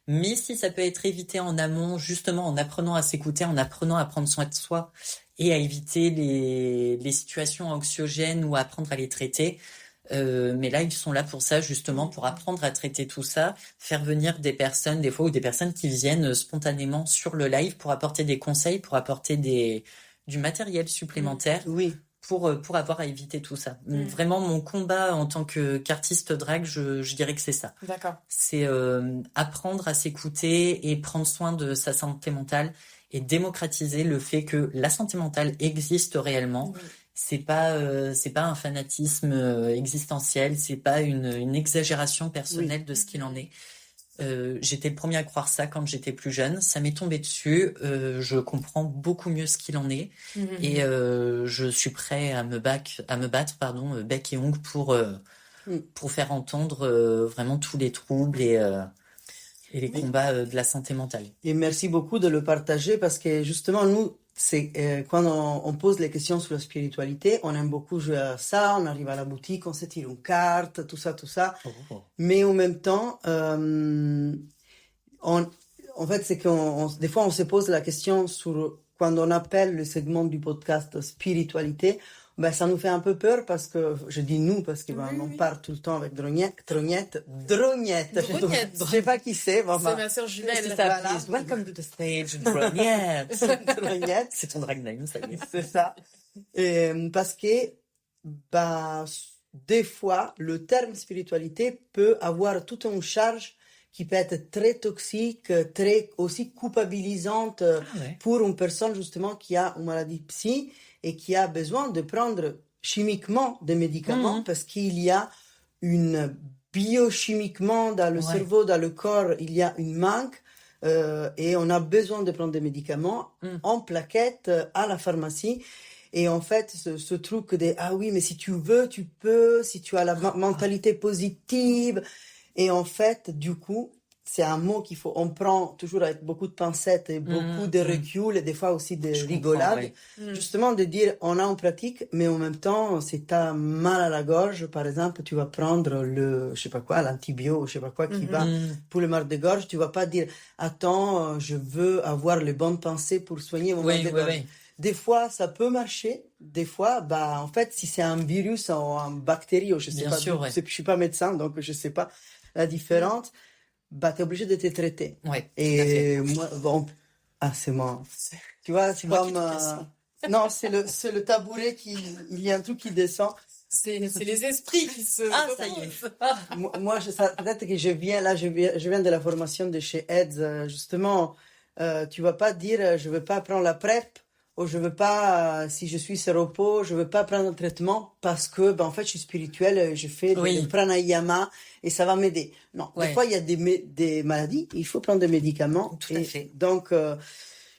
Mais si ça peut être évité en amont, justement en apprenant à s'écouter, en apprenant à prendre soin de soi et à éviter les situations anxiogènes ou à apprendre à les traiter, Mais là, ils sont là pour ça, justement, pour apprendre à traiter tout ça, faire venir des personnes, des fois, ou des personnes qui viennent spontanément sur le live pour apporter des conseils, pour apporter du matériel supplémentaire Oui. pour avoir à éviter tout ça. Vraiment, mon combat en tant qu'artiste drague, je dirais que c'est ça. D'accord. C'est apprendre à s'écouter et prendre soin de sa santé mentale et démocratiser le fait que la santé mentale existe réellement. Oui. C'est pas un fanatisme existentiel, c'est pas une exagération personnelle de ce qu'il en est. J'étais le premier à croire ça quand j'étais plus jeune. Ça m'est tombé dessus. Je comprends beaucoup mieux ce qu'il en est et je suis prêt à me battre, bec et ongle pour faire entendre vraiment tous les troubles et les combats de la santé mentale. Et merci beaucoup de le partager parce que justement, nous, c'est quand on pose les questions sur la spiritualité, on aime beaucoup jouer à ça, on arrive à la boutique, on se tire une carte, tout ça. Oh. Mais en même temps, en fait, c'est des fois, on se pose la question sur quand on appelle le segment du podcast spiritualité. Ben, ça nous fait un peu peur parce que, je dis nous, parce qu'on on parle tout le temps avec Drognette. Je sais pas qui c'est. Bon, C'est ma sœur jumelle. C'est ça, please. Welcome to the stage, Drognette. Drognette. C'est ton drag name, ça y est. C'est ça. Parce que, bah, des fois, le terme spiritualité peut avoir toute une charge qui peut être très toxique, très aussi culpabilisante pour une personne justement qui a une maladie psy et qui a besoin de prendre chimiquement des médicaments parce qu'il y a une biochimiquement dans le cerveau, dans le corps, il y a une manque et on a besoin de prendre des médicaments en plaquettes à la pharmacie. Et en fait, ce truc de ah oui, mais si tu veux, tu peux, si tu as la mentalité positive. Et en fait, du coup, c'est un mot on prend toujours avec beaucoup de pincettes et beaucoup de recul et des fois aussi de rigolade. Justement, de dire, on a en pratique, mais en même temps, si t'as mal à la gorge, par exemple, tu vas prendre je sais pas quoi, l'antibio, je sais pas quoi, qui va pour le mal de gorge, tu vas pas dire, attends, je veux avoir les bonnes pensées pour soigner mon mal de gorge. Des fois, ça peut marcher. Des fois, bah, en fait, si c'est un virus ou une bactérie, ou je sais pas, je suis pas médecin, donc je sais pas la différence, bah, t'es obligé de te traiter. Ouais. Et moi, bon, c'est moi. Tu vois, c'est comme, non, c'est le tabouret il y a un truc qui descend. C'est les esprits qui se... Ah, ça y est. Moi, peut-être que je viens de la formation de chez AIDS, justement, tu vas pas dire, je veux pas prendre la PrEP, ou je veux pas, si je suis séropo, je veux pas prendre un traitement parce que, ben, en fait, je suis spirituelle, je fais des pranayama et ça va m'aider. Non, des fois, il y a des maladies, il faut prendre des médicaments. Tout à fait. Donc,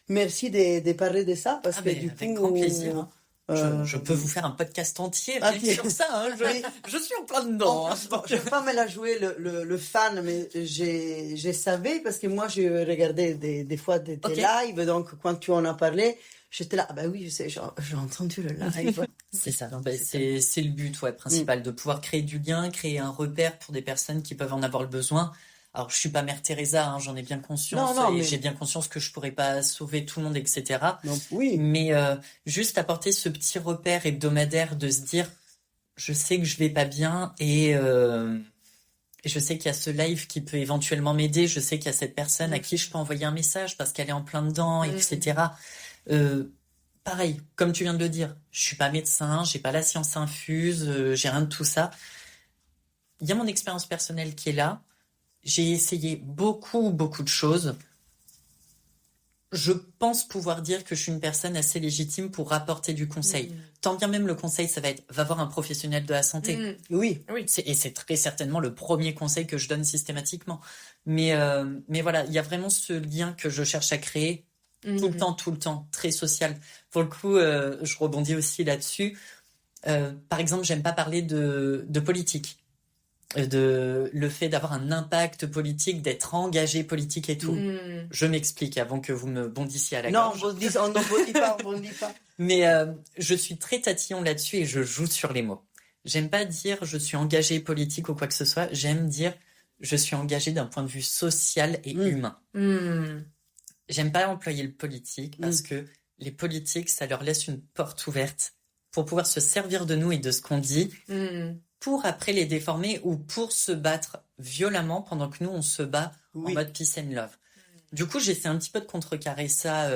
merci de parler de ça parce que du coup, avec grand plaisir. Je peux vous faire un podcast entier sur ça. Hein. Je suis en plein dedans. Bon, je vais pas me la jouer le fan, mais je savais parce que moi, je regardais des fois des lives, donc quand tu en as parlé, j'étais là, ah bah oui, j'ai entendu le live. C'est ça, c'est le but principal, de pouvoir créer du lien, créer un repère pour des personnes qui peuvent en avoir le besoin. Alors, je suis pas Mère Teresa, j'en ai bien conscience, mais j'ai bien conscience que je pourrais pas sauver tout le monde, etc. Non, oui. Mais juste apporter ce petit repère hebdomadaire de se dire, je sais que je vais pas bien et je sais qu'il y a ce live qui peut éventuellement m'aider, je sais qu'il y a cette personne à qui je peux envoyer un message parce qu'elle est en plein dedans, etc. Pareil, comme tu viens de le dire, je suis pas médecin, j'ai pas la science infuse, j'ai rien de tout ça. Il y a mon expérience personnelle qui est là. J'ai essayé beaucoup de choses. Je pense pouvoir dire que je suis une personne assez légitime pour apporter du conseil. Tant bien même le conseil, ça va être, va voir un professionnel de la santé. Oui. Et c'est très certainement le premier conseil que je donne systématiquement. Mais voilà, il y a vraiment ce lien que je cherche à créer tout le temps, très social. Pour le coup, je rebondis aussi là-dessus. Par exemple, j'aime pas parler de politique. De le fait d'avoir un impact politique, d'être engagé politique et tout. Je m'explique avant que vous me bondissiez à la gorge. Non, on ne bondit pas. Mais je suis très tatillon là-dessus et je joue sur les mots. J'aime pas dire je suis engagé politique ou quoi que ce soit. J'aime dire je suis engagé d'un point de vue social et humain. J'aime pas employer le politique parce que les politiques, ça leur laisse une porte ouverte pour pouvoir se servir de nous et de ce qu'on dit pour après les déformer ou pour se battre violemment pendant que nous, on se bat en mode peace and love. Du coup, j'essaie un petit peu de contrecarrer ça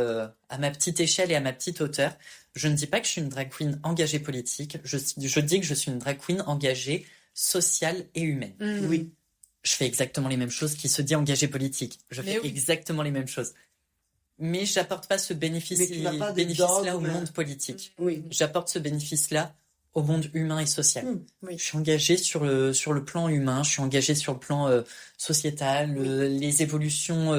à ma petite échelle et à ma petite hauteur. Je ne dis pas que je suis une drag queen engagée politique. Je dis que je suis une drag queen engagée sociale et humaine. Oui. Je fais exactement les mêmes choses qui se dit engagée politique. Je fais exactement les mêmes choses. Mais j'apporte pas ce bénéfice-là au monde politique. Oui. J'apporte ce bénéfice-là au monde humain et social. Oui. Je suis engagée sur le plan humain, je suis engagée sur le plan sociétal, les évolutions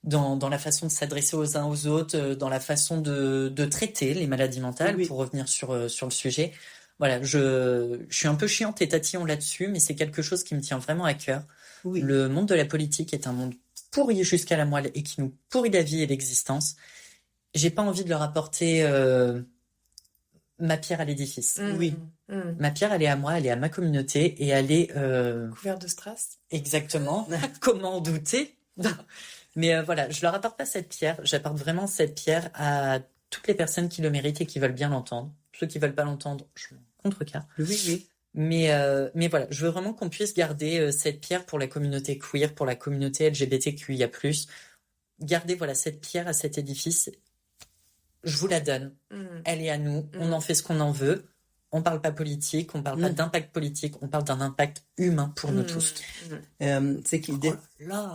dans la façon de s'adresser aux uns aux autres, dans la façon de traiter les maladies mentales, pour revenir sur le sujet. Voilà, je suis un peu chiante et tatillon là-dessus, mais c'est quelque chose qui me tient vraiment à cœur. Oui. Le monde de la politique est un monde pourri jusqu'à la moelle et qui nous pourrit la vie et l'existence. J'ai pas envie de leur apporter ma pierre à l'édifice. Oui. Ma pierre, elle est à moi, elle est à ma communauté et elle est couverte de strass. Exactement. Comment en douter? Mais voilà, je leur apporte pas cette pierre. J'apporte vraiment cette pierre à toutes les personnes qui le méritent et qui veulent bien l'entendre. Ceux qui veulent pas l'entendre, je m'en contrecarre. Oui. Mais voilà, je veux vraiment qu'on puisse garder cette pierre pour la communauté queer, pour la communauté LGBTQIA+. Garder voilà cette pierre à cet édifice. Je vous la donne. Elle est à nous. On en fait ce qu'on en veut. On parle pas politique, on parle pas d'impact politique, on parle d'un impact humain pour nous tous. C'est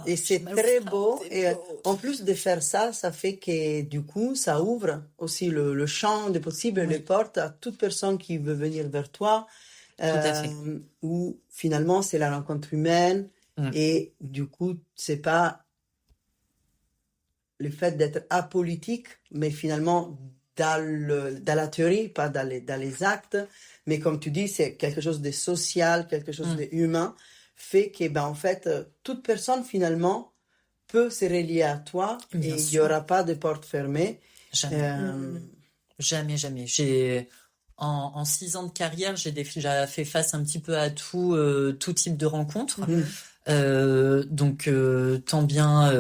et c'est très beau. Et en plus de faire ça, ça fait que du coup, ça ouvre aussi le champ des possibles, les portes à toute personne qui veut venir vers toi. Où finalement, c'est la rencontre humaine. Et du coup, c'est pas le fait d'être apolitique, mais finalement dans la théorie, pas dans les actes, mais comme tu dis, c'est quelque chose de social, quelque chose de humain, fait que en fait, toute personne finalement peut se relier à toi. Bien et il n'y aura pas de porte fermée. Jamais. J'ai en 6 ans de carrière, j'ai déjà fait face un petit peu à tout type de rencontres. Donc tant bien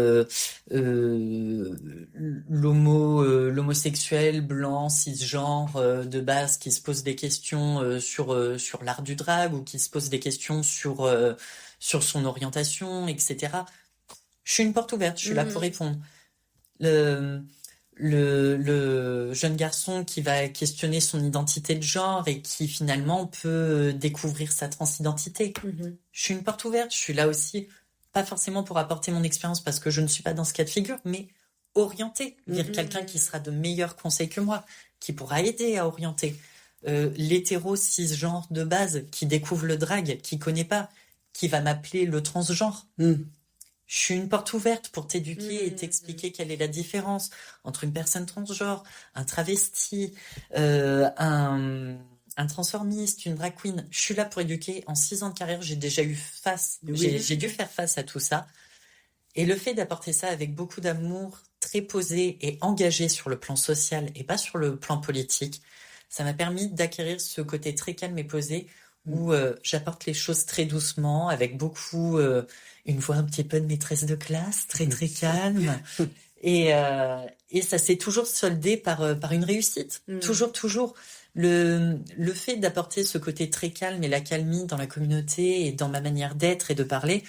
l'homosexuel blanc cisgenre de base qui se pose des questions sur l'art du drag ou qui se pose des questions sur son orientation, etc. Je suis une porte ouverte, je suis là pour répondre. Le jeune garçon qui va questionner son identité de genre et qui finalement peut découvrir sa transidentité. Je suis une porte ouverte, je suis là aussi, pas forcément pour apporter mon expérience parce que je ne suis pas dans ce cas de figure, mais orienter vers quelqu'un qui sera de meilleurs conseils que moi, qui pourra aider à orienter. L'hétéro cisgenre de base qui découvre le drag, qui connaît pas, qui va m'appeler le transgenre. Je suis une porte ouverte pour t'éduquer et t'expliquer quelle est la différence entre une personne transgenre, un travesti, un transformiste, une drag queen. Je suis là pour éduquer. En 6 ans de carrière, j'ai déjà eu j'ai dû faire face à tout ça. Et le fait d'apporter ça avec beaucoup d'amour, très posé et engagé sur le plan social et pas sur le plan politique, ça m'a permis d'acquérir ce côté très calme et posé où j'apporte les choses très doucement, avec beaucoup une voix un petit peu de maîtresse de classe, très très calme. Et ça s'est toujours soldé par une réussite. Toujours. Le fait d'apporter ce côté très calme et la calmie dans la communauté et dans ma manière d'être et de parler,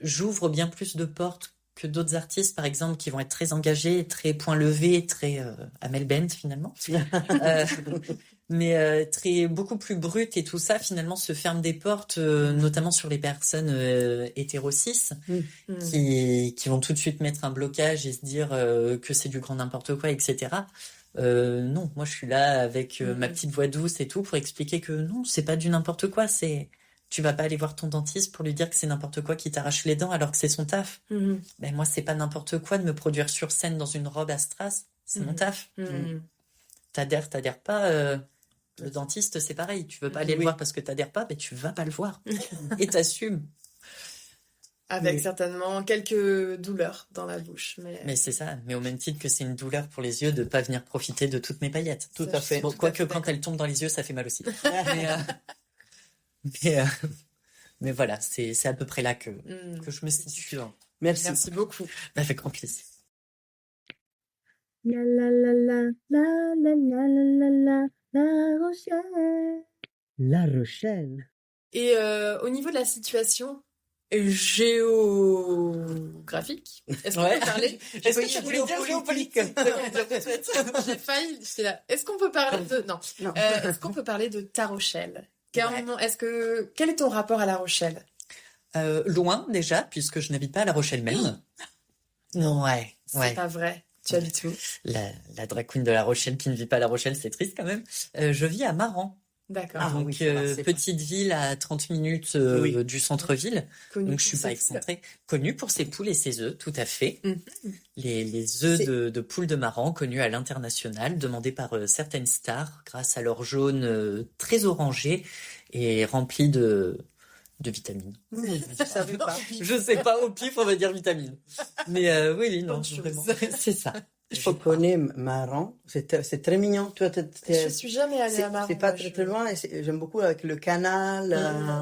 j'ouvre bien plus de portes que d'autres artistes, par exemple, qui vont être très engagés, très point levé, très Amel Bent finalement. Mais beaucoup plus brut et tout ça finalement se ferme des portes, notamment sur les personnes hétéro-cis qui vont tout de suite mettre un blocage et se dire que c'est du grand n'importe quoi, etc. Non, moi je suis là avec ma petite voix douce et tout pour expliquer que non, c'est pas du n'importe quoi, tu vas pas aller voir ton dentiste pour lui dire que c'est n'importe quoi qui t'arrache les dents alors que c'est son taf. Ben moi c'est pas n'importe quoi de me produire sur scène dans une robe à strass, c'est mon taf. T'adhères pas. Le dentiste, c'est pareil. Tu veux pas aller le voir parce que t'adhères pas, mais tu vas pas le voir. Et t'assumes. Avec certainement quelques douleurs dans la bouche. Mais c'est ça. Mais au même titre que c'est une douleur pour les yeux de pas venir profiter de toutes mes paillettes. Tout à fait. Bon, quoique quand elles tombent dans les yeux, ça fait mal aussi. mais voilà, c'est à peu près là que je me situe. Merci beaucoup. Avec grand plaisir. La la la la la la la la la La Rochelle. La Rochelle. Et au niveau de la situation géographique, est-ce qu'on peut parler Est-ce que tu voulais dire géopolitique? J'ai failli, j'étais là. Est-ce qu'on peut parler de... Non. Non. Est-ce qu'on peut parler de ta Rochelle? Quel est ton rapport à La Rochelle? Loin déjà, puisque je n'habite pas à La Rochelle même. Ouais. C'est pas vrai. Tu habites où? La drag queen de La Rochelle qui ne vit pas à La Rochelle, c'est triste quand même. Je vis à Maran. D'accord. Ah, Donc, oui, ça va, c'est petite ville à 30 minutes Oui. du centre-ville. Connue Donc, je pour suis pas ses poules. excentrée. Connue pour ses poules et ses œufs, tout à fait. Mhm. Les œufs C'est- de poules de Maran, connus à l'international, demandés par certaines stars, grâce à leur jaune très orangé et rempli de vitamines. Je savais pas. Je sais pas, au pif, on va dire vitamines. Mais oui, non, Bonne chose. vraiment. C'est ça. Je connais Maran, c'est très mignon. Toi, Je suis jamais allée à Maran. c'est pas moi, très loin et j'aime beaucoup avec le canal.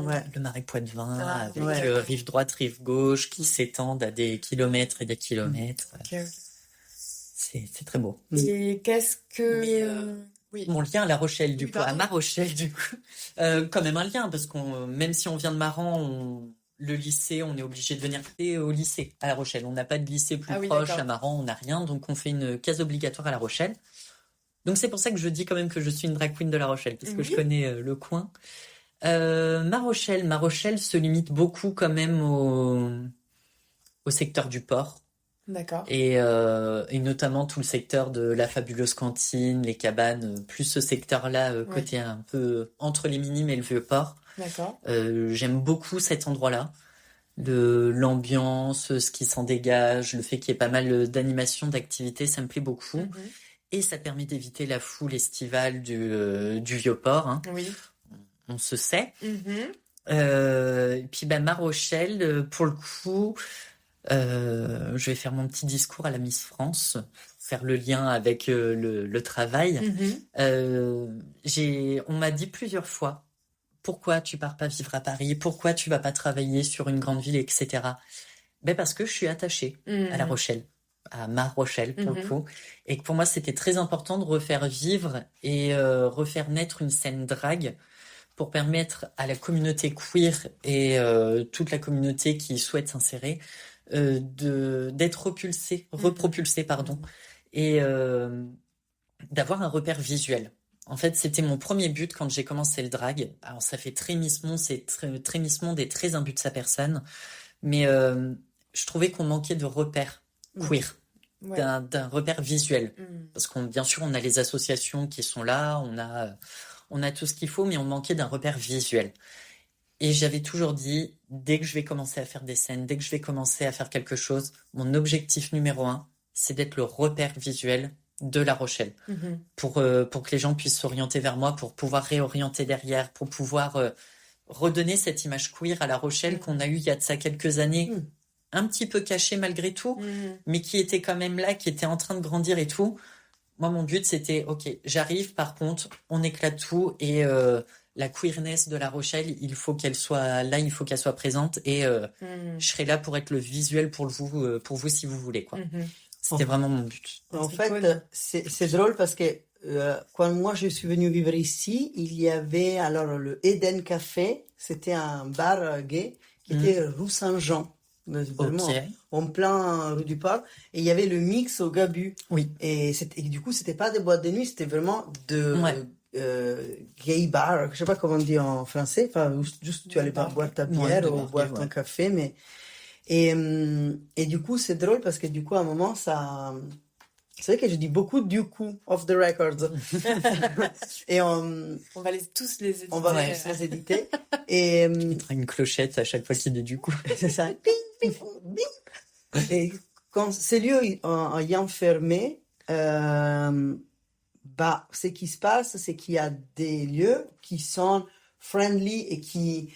ouais. Le marais Poitevin, Ah, avec ouais. rive droite, rive gauche, qui s'étendent à des kilomètres et des kilomètres. Ok. C'est très beau. Et qu'est-ce que... Oui. Mon lien à La Rochelle, du Oui, coup, à pardon. Ma Rochelle, du coup. Quand même un lien, parce qu'on, même si on vient de Maran, le lycée, on est obligé de venir au lycée à La Rochelle. On n'a pas de lycée plus Ah oui, proche d'accord. à Maran, on n'a rien, donc on fait une case obligatoire à La Rochelle. Donc c'est pour ça que je dis quand même que je suis une drag queen de La Rochelle, parce que je Oui. connais le coin. Ma Rochelle se limite beaucoup quand même au secteur du port. D'accord. Et notamment tout le secteur de la fabuleuse cantine, les cabanes, plus ce secteur-là, côté un peu entre les Minimes et le Vieux-Port. D'accord. J'aime beaucoup cet endroit-là. L'ambiance, ce qui s'en dégage, le fait qu'il y ait pas mal d'animations, d'activités, ça me plaît beaucoup. Mhm. Et ça permet d'éviter la foule estivale du Vieux-Port, hein. Oui. On se sait. Mhm. Et puis Ma Rochelle, pour le coup, je vais faire mon petit discours à la Miss France, pour faire le lien avec le travail. Mhm. On m'a dit plusieurs fois, pourquoi tu pars pas vivre à Paris? Pourquoi tu vas pas travailler sur une grande ville, etc. Ben parce que je suis attachée à La Rochelle, à Ma Rochelle pour le coup, et que pour moi c'était très important de refaire vivre et refaire naître une scène drague pour permettre à la communauté queer et toute la communauté qui souhaite s'insérer d'être repropulsée, pardon, et d'avoir un repère visuel. En fait, c'était mon premier but quand j'ai commencé le drag. Alors, ça fait très Miss Monde, c'est très Miss Monde et très imbu de sa personne, mais je trouvais qu'on manquait de repères queer, Ouais. d'un repère visuel. Mhm. Parce qu'on, bien sûr, on a les associations qui sont là, on a tout ce qu'il faut, mais on manquait d'un repère visuel. Et j'avais toujours dit, dès que je vais commencer à faire des scènes, dès que je vais commencer à faire quelque chose, mon objectif numéro 1, c'est d'être le repère visuel de La Rochelle. Mhm. Pour que les gens puissent s'orienter vers moi, pour pouvoir réorienter derrière, pour pouvoir redonner cette image queer à La Rochelle qu'on a eue il y a de ça quelques années, un petit peu cachée malgré tout, Mhm. mais qui était quand même là, qui était en train de grandir et tout. Moi, mon but, c'était, ok, j'arrive, par contre, on éclate tout et la queerness de La Rochelle, il faut qu'elle soit là, il faut qu'elle soit présente et Mhm. je serai là pour être le visuel pour vous si vous voulez, quoi. Mhm. C'était vraiment mon but. En C'est fait, cool. c'est drôle parce que quand moi je suis venue vivre ici, il y avait alors le Eden Café, c'était un bar gay qui était rue Saint-Jean, vraiment Ok. en plein rue du Port, et il y avait le mix au Gabu. Oui. Et du coup, c'était pas des boîtes de nuit, c'était vraiment de Ouais. gay bar, je sais pas comment on dit en français, enfin juste tu allais pas Bar boire ta Ouais, bière des ou bars boire gays, ton ouais. café, mais et du coup c'est drôle parce que du coup à un moment ça c'est vrai que je dis beaucoup du coup off the records et On va tous les éditer. on va Ouais. les éditer et Il fera une clochette à chaque fois qu'il dit du coup. c'est ça. Bing, bing, bing. Et quand ces lieux ayant fermé, bah, ce qui se passe, c'est qu'il y a des lieux qui sont friendly et qui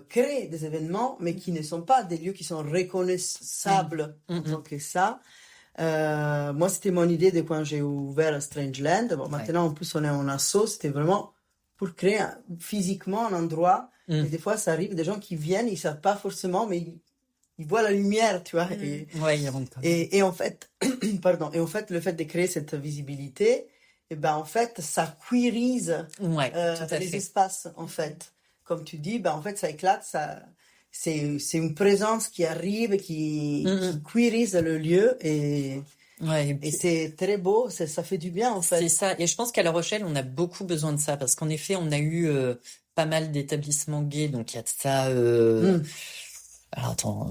créent des événements, mais qui ne sont pas des lieux qui sont reconnaissables en tant que ça. Moi, c'était mon idée de quand j'ai ouvert Strangeland. Bon, maintenant, en plus, on est en asso, c'était vraiment pour créer physiquement un endroit. Et des fois, ça arrive, des gens qui viennent, ils savent pas forcément, mais ils voient la lumière, tu vois. Ouais, il rentre. Et en fait, pardon, et en fait, le fait de créer cette visibilité, et ben en fait, ça queerise Ouais, tout à les fait. espaces, en fait. Comme tu dis, ben en fait, ça éclate, c'est une présence qui arrive, qui queerise le lieu, Ouais, et et puis, c'est très beau, ça fait du bien, en c'est fait. ça. Et je pense qu'à La Rochelle, on a beaucoup besoin de ça parce qu'en effet, on a eu pas mal d'établissements gays. Donc, il y a de ça. Mm. Alors, attends,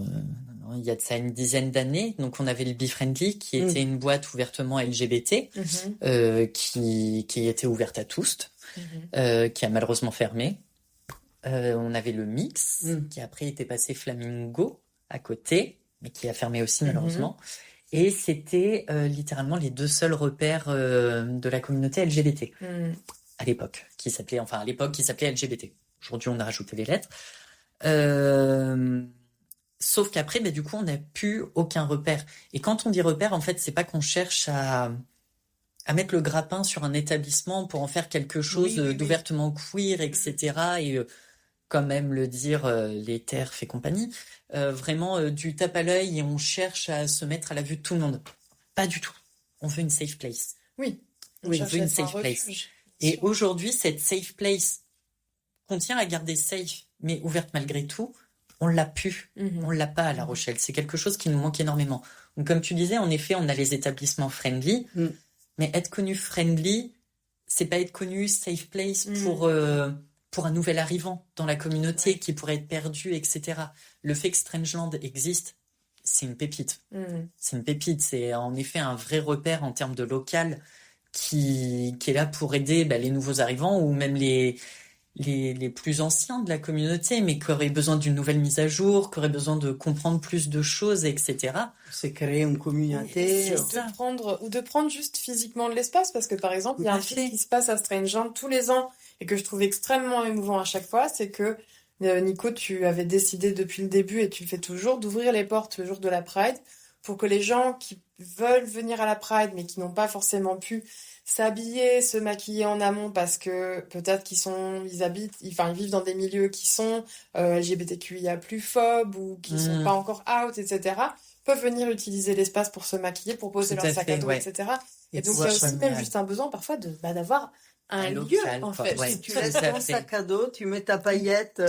non, il y a de ça une dizaine d'années. Donc, on avait le Befriendly qui était une boîte ouvertement LGBT qui était ouverte à tous, qui a malheureusement fermé. On avait le Mix qui après était passé Flamingo à côté, mais qui a fermé aussi malheureusement. Et c'était littéralement les deux seuls repères de la communauté LGBT à l'époque, qui s'appelait LGBT. Aujourd'hui, on a rajouté les lettres. Sauf qu'après, du coup, on n'a plus aucun repère. Et quand on dit repère, en fait, c'est pas qu'on cherche à mettre le grappin sur un établissement pour en faire quelque chose d'ouvertement queer, etc. Et comme aiment le dire les TERF et compagnie, vraiment du tape à l'œil et on cherche à se mettre à la vue de tout le monde. Pas du tout. On veut une safe place. Oui. On veut une safe place. Et aujourd'hui, cette safe place qu'on tient à garder safe, mais ouverte malgré tout, on l'a plus. On l'a pas à La Rochelle. C'est quelque chose qui nous manque énormément. Donc, comme tu disais, en effet, on a les établissements friendly, mais être connu friendly, c'est pas être connu safe place pour un nouvel arrivant dans la communauté qui pourrait être perdu, etc. Le fait que Strangeland existe, c'est une pépite. C'est une pépite. C'est en effet un vrai repère en termes de local qui est là pour aider les nouveaux arrivants ou même les plus anciens de la communauté, mais qui auraient besoin d'une nouvelle mise à jour, qui auraient besoin de comprendre plus de choses, etc. C'est créer une communauté. De prendre juste physiquement de l'espace, parce que par exemple, il y a un truc qui se passe à Strangeland tous les ans et que je trouve extrêmement émouvant à chaque fois, c'est que Nico, tu avais décidé depuis le début et tu le fais toujours d'ouvrir les portes le jour de la Pride pour que les gens qui veulent venir à la Pride mais qui n'ont pas forcément pu s'habiller, se maquiller en amont parce que peut-être ils vivent dans des milieux qui sont LGBTQIA plus phobes ou qui sont pas encore out, etc., peuvent venir utiliser l'espace pour se maquiller, pour poser leur sac à dos, etc. Et donc il y a aussi même juste un besoin parfois d'avoir un lieu, en fait. Si tu laisses ton sac à dos, tu mets ta paillette,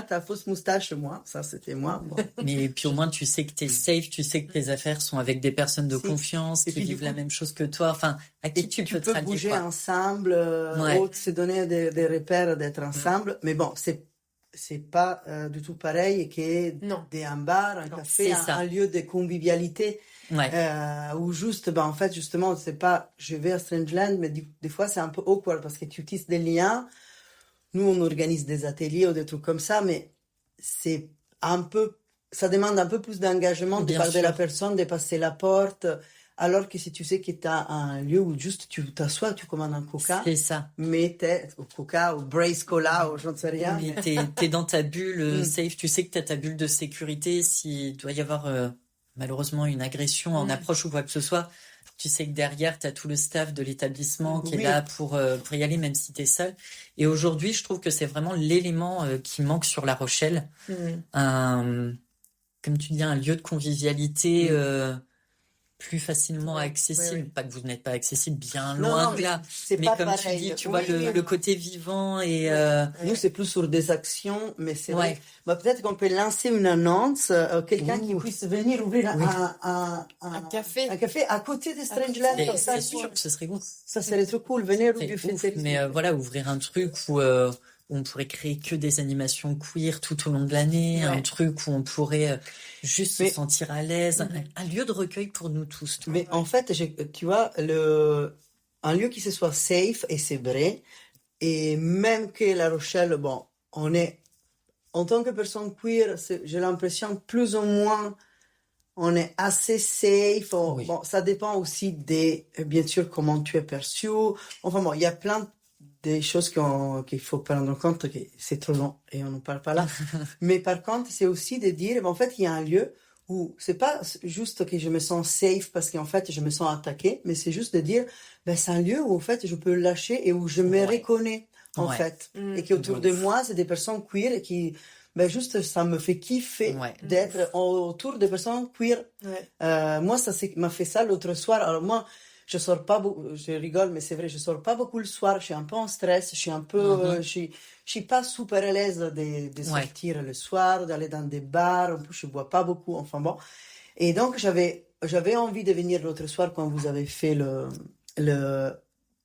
ta fausse moustache, ça c'était moi. Bon. Mais puis au moins tu sais que t'es safe, tu sais que tes affaires sont avec des personnes de confiance qui vivent la même chose que toi, enfin à qui tu peux te rallier, bouger quoi. ensemble, se donner des repères d'être ensemble, mais bon, c'est pas du tout pareil qu'un bar, un café, un lieu de convivialité. Ou juste, en fait, justement, c'est pas je vais à Strangeland, mais des fois c'est un peu awkward parce que tu tisses des liens. Nous, on organise des ateliers ou des trucs comme ça, mais ça demande un peu plus d'engagement de part de la personne, de passer la porte. Alors que si tu sais que tu as un lieu où juste tu t'assois, tu commandes un coca. C'est ça. Mais au coca, ou Brace Cola, ou j'en sais rien. Mais t'es dans ta bulle safe, tu sais que t'as ta bulle de sécurité. S'il doit y avoir malheureusement une agression en approche ou quoi que ce soit, tu sais que derrière t'as tout le staff de l'établissement qui est là pour y aller, même si t'es seul. Et aujourd'hui, je trouve que c'est vraiment l'élément qui manque sur La Rochelle. Comme tu dis, un lieu de convivialité plus facilement accessible. Pas que vous n'êtes pas accessible, bien loin de là. Mais comme pareil. Tu dis, tu vois, le côté vivant et... Nous, c'est plus sur des actions, mais c'est vrai. Peut-être qu'on peut lancer une annonce, quelqu'un qui puisse venir ouvrir un café à côté de Strangeland. C'est sûr que ce serait ouf. Ça serait trop cool. Venir ouvrir mais voilà, ouvrir un truc où on pourrait créer que des animations queer tout au long de l'année, un truc où on pourrait juste se sentir à l'aise, un lieu de recueil pour nous tous. Mais en fait, tu vois, un lieu qui se soit safe, et c'est vrai, et même que La Rochelle, on est, en tant que personne queer, j'ai l'impression plus ou moins, on est assez safe. Bon, ça dépend aussi bien sûr, comment tu es perçu. Enfin il y a plein des choses qu'il faut prendre en compte, que c'est trop long et on n'en parle pas là. Mais par contre, c'est aussi de dire, en fait, il y a un lieu où c'est pas juste que je me sens safe parce qu'en fait, je me sens attaquée, mais c'est juste de dire, c'est un lieu où, en fait, je peux lâcher et où je me reconnais, en fait. Et qu'autour de moi, c'est des personnes queer et qui, juste, ça me fait kiffer d'être autour de personnes queer. Moi, ça m'a fait ça l'autre soir. Alors moi, je sors pas beaucoup, je rigole, mais c'est vrai, je sors pas beaucoup le soir, je suis un peu en stress, je suis un peu, je suis pas super à l'aise de Ouais. sortir le soir, d'aller dans des bars, en plus je bois pas beaucoup, enfin bon. Et donc j'avais envie de venir l'autre soir quand vous avez fait le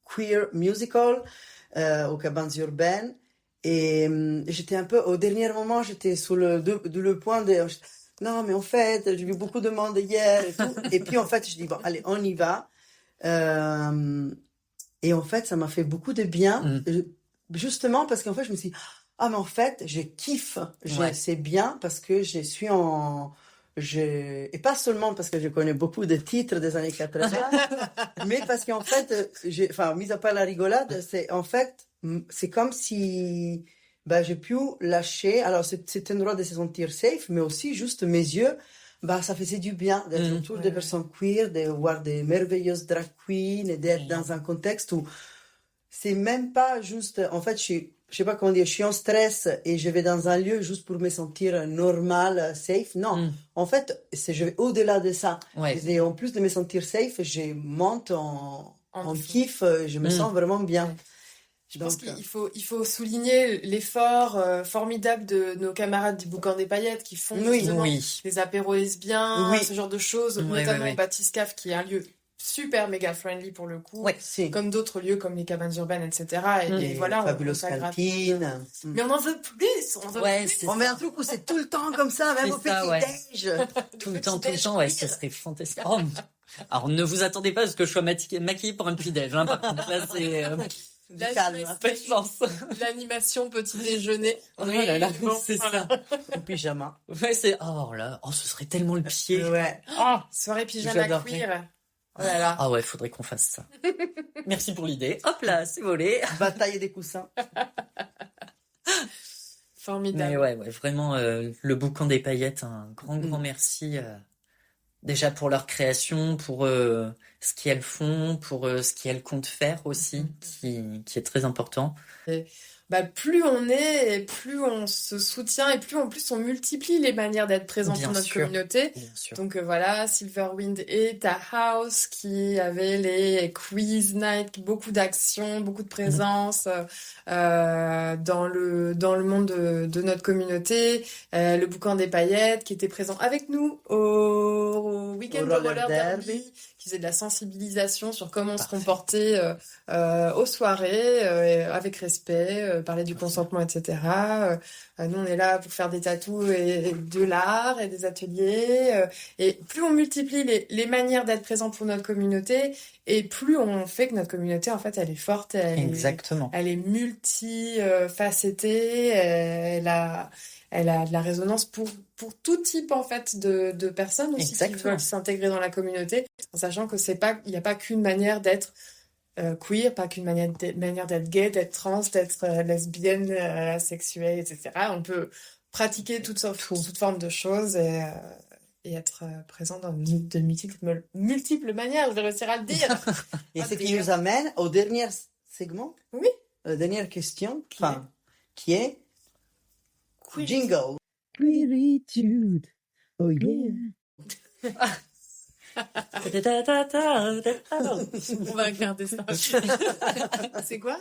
queer musical aux cabanes urbaines. Et j'étais un peu, au dernier moment, j'étais sur le point de, non, mais en fait, j'ai vu beaucoup de monde hier et tout. Et puis, en fait, je dis, bon, allez, on y va. Et en fait, ça m'a fait beaucoup de bien, justement parce qu'en fait, je me suis dit, ah, mais en fait, je kiffe. Ouais. C'est bien parce que je suis et pas seulement parce que je connais beaucoup de titres des années 80, mais parce qu'en fait, enfin, mis à part la rigolade, c'est comme si, bah, j'ai pu lâcher. Alors, c'est un droit de se sentir safe, mais aussi juste mes yeux, bah, ça faisait du bien d'être autour des personnes queer, de voir des merveilleuses drag queens et d'être dans un contexte où c'est même pas juste, en fait, je sais pas comment dire, je suis en stress et je vais dans un lieu juste pour me sentir normal, safe. Non, en fait, je vais au-delà de ça. Ouais. Et en plus de me sentir safe, je monte en kiff, je me sens vraiment bien. Je pense qu'il faut souligner l'effort formidable de nos camarades du Boucan des Paillettes qui font justement les apéros lesbiens, ce genre de choses, notamment Bathyscaphe qui est un lieu super méga friendly pour le coup, comme d'autres lieux comme les cabanes urbaines, etc. Et voilà, Fabulous Cantine. Mais on en veut plus, on veut plus. On met un truc où c'est tout le temps comme ça, même au petit-déj. Tout le temps, ouais, ça serait fantastique. Oh. Alors, ne vous attendez pas à ce que je sois maquillée pour un petit-déj, hein, par contre, là, c'est... Pas de chance. L'animation petit déjeuner. Oh là là, c'est ça. En pyjama. Ouais, oh là, ce serait tellement le pied. Ouais. Oh, soirée pyjama queer. Oh là là. Ah ouais, faudrait qu'on fasse ça. Merci pour l'idée. Hop là, c'est volé. Bataille des coussins. Formidable. Mais ouais, vraiment, le Boucan des Paillettes, un grand merci. Déjà pour leur création, pour ce qu'elles font, pour ce qu'elles comptent faire aussi, qui est très important. Et, bah, plus on est, et plus on se soutient, et plus en plus on multiplie les manières d'être présent pour notre communauté. Donc voilà, Silverwind et Ta House qui avait les quiz night, beaucoup d'action, beaucoup de présence dans le monde de notre communauté. Le Boucan des Paillettes qui était présent avec nous au week-end de Roller Derby, qui faisait de la sensibilisation sur comment se comporter aux soirées avec respect, parler du consentement, etc. Nous, on est là pour faire des tatous et de l'art et des ateliers. Et plus on multiplie les manières d'être présent pour notre communauté, et plus on fait que notre communauté, en fait, elle est forte. Exactement. Elle est multifacettée. Elle a de la résonance pour tout type, en fait, de personnes aussi qui veulent s'intégrer dans la communauté, en sachant que il n'y a pas qu'une manière d'être queer, pas qu'une manière d'être gay, d'être trans, d'être lesbienne, asexuelle, etc. On peut pratiquer toutes formes de choses et être présent dans de multiples manières, je vais réussir à le dire. Et ce qui nous amène au dernier segment. Oui. Dernière question, qui est jingle. Queeritude. Oh yeah. On va regarder ça. C'est quoi?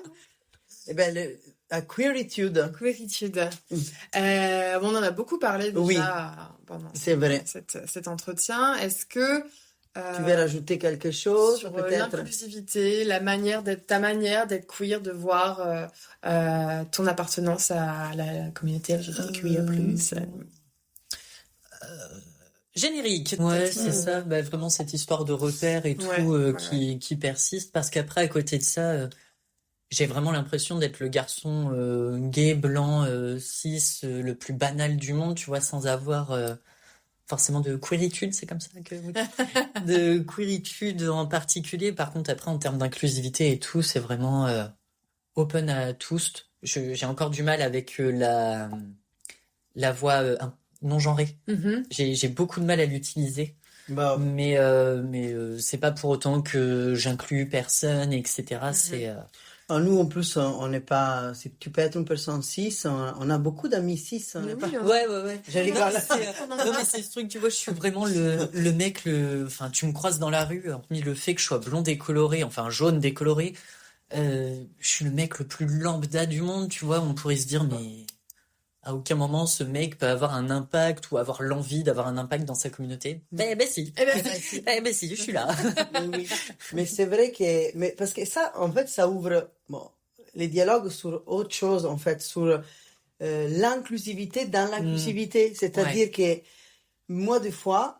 Eh ben, la queeritude. Queeritude. On en a beaucoup parlé déjà pendant cet entretien. Est-ce que tu veux rajouter quelque chose sur peut-être? L'inclusivité, ta manière d'être queer, de voir ton appartenance à la communauté LGBTQIA+. Générique. Ouais, c'est ça. Bah, vraiment cette histoire de repères et tout qui persiste, parce qu'après, à côté de ça, j'ai vraiment l'impression d'être le garçon gay, blanc, cis, le plus banal du monde, tu vois, sans avoir forcément de queeritude, c'est comme ça que vous dites. De queeritude en particulier. Par contre, après, en termes d'inclusivité et tout, c'est vraiment open à tous. J'ai encore du mal avec la voix non genrée. J'ai beaucoup de mal à l'utiliser. Mais c'est pas pour autant que j'inclus personne, etc. Nous, en plus, on n'est pas. Si tu peux être une personne cis, on a beaucoup d'amis cis. On Mais n'est oui, pas. hein. Ouais. Je rigole. Non, mais c'est ce truc, tu vois, je suis vraiment le mec, enfin, tu me croises dans la rue, hormis le fait que je sois blond décoloré, enfin, jaune décoloré, je suis le mec le plus lambda du monde, tu vois, on pourrait se dire, mais à aucun moment ce mec peut avoir un impact ou avoir l'envie d'avoir un impact dans sa communauté. Ben si. Eh ben, Ben si, je suis là. Mais oui. Mais c'est vrai que. Mais parce que ça, en fait, ça ouvre les dialogues sur autre chose, en fait, sur l'inclusivité dans l'inclusivité. C'est-à-dire que moi, des fois,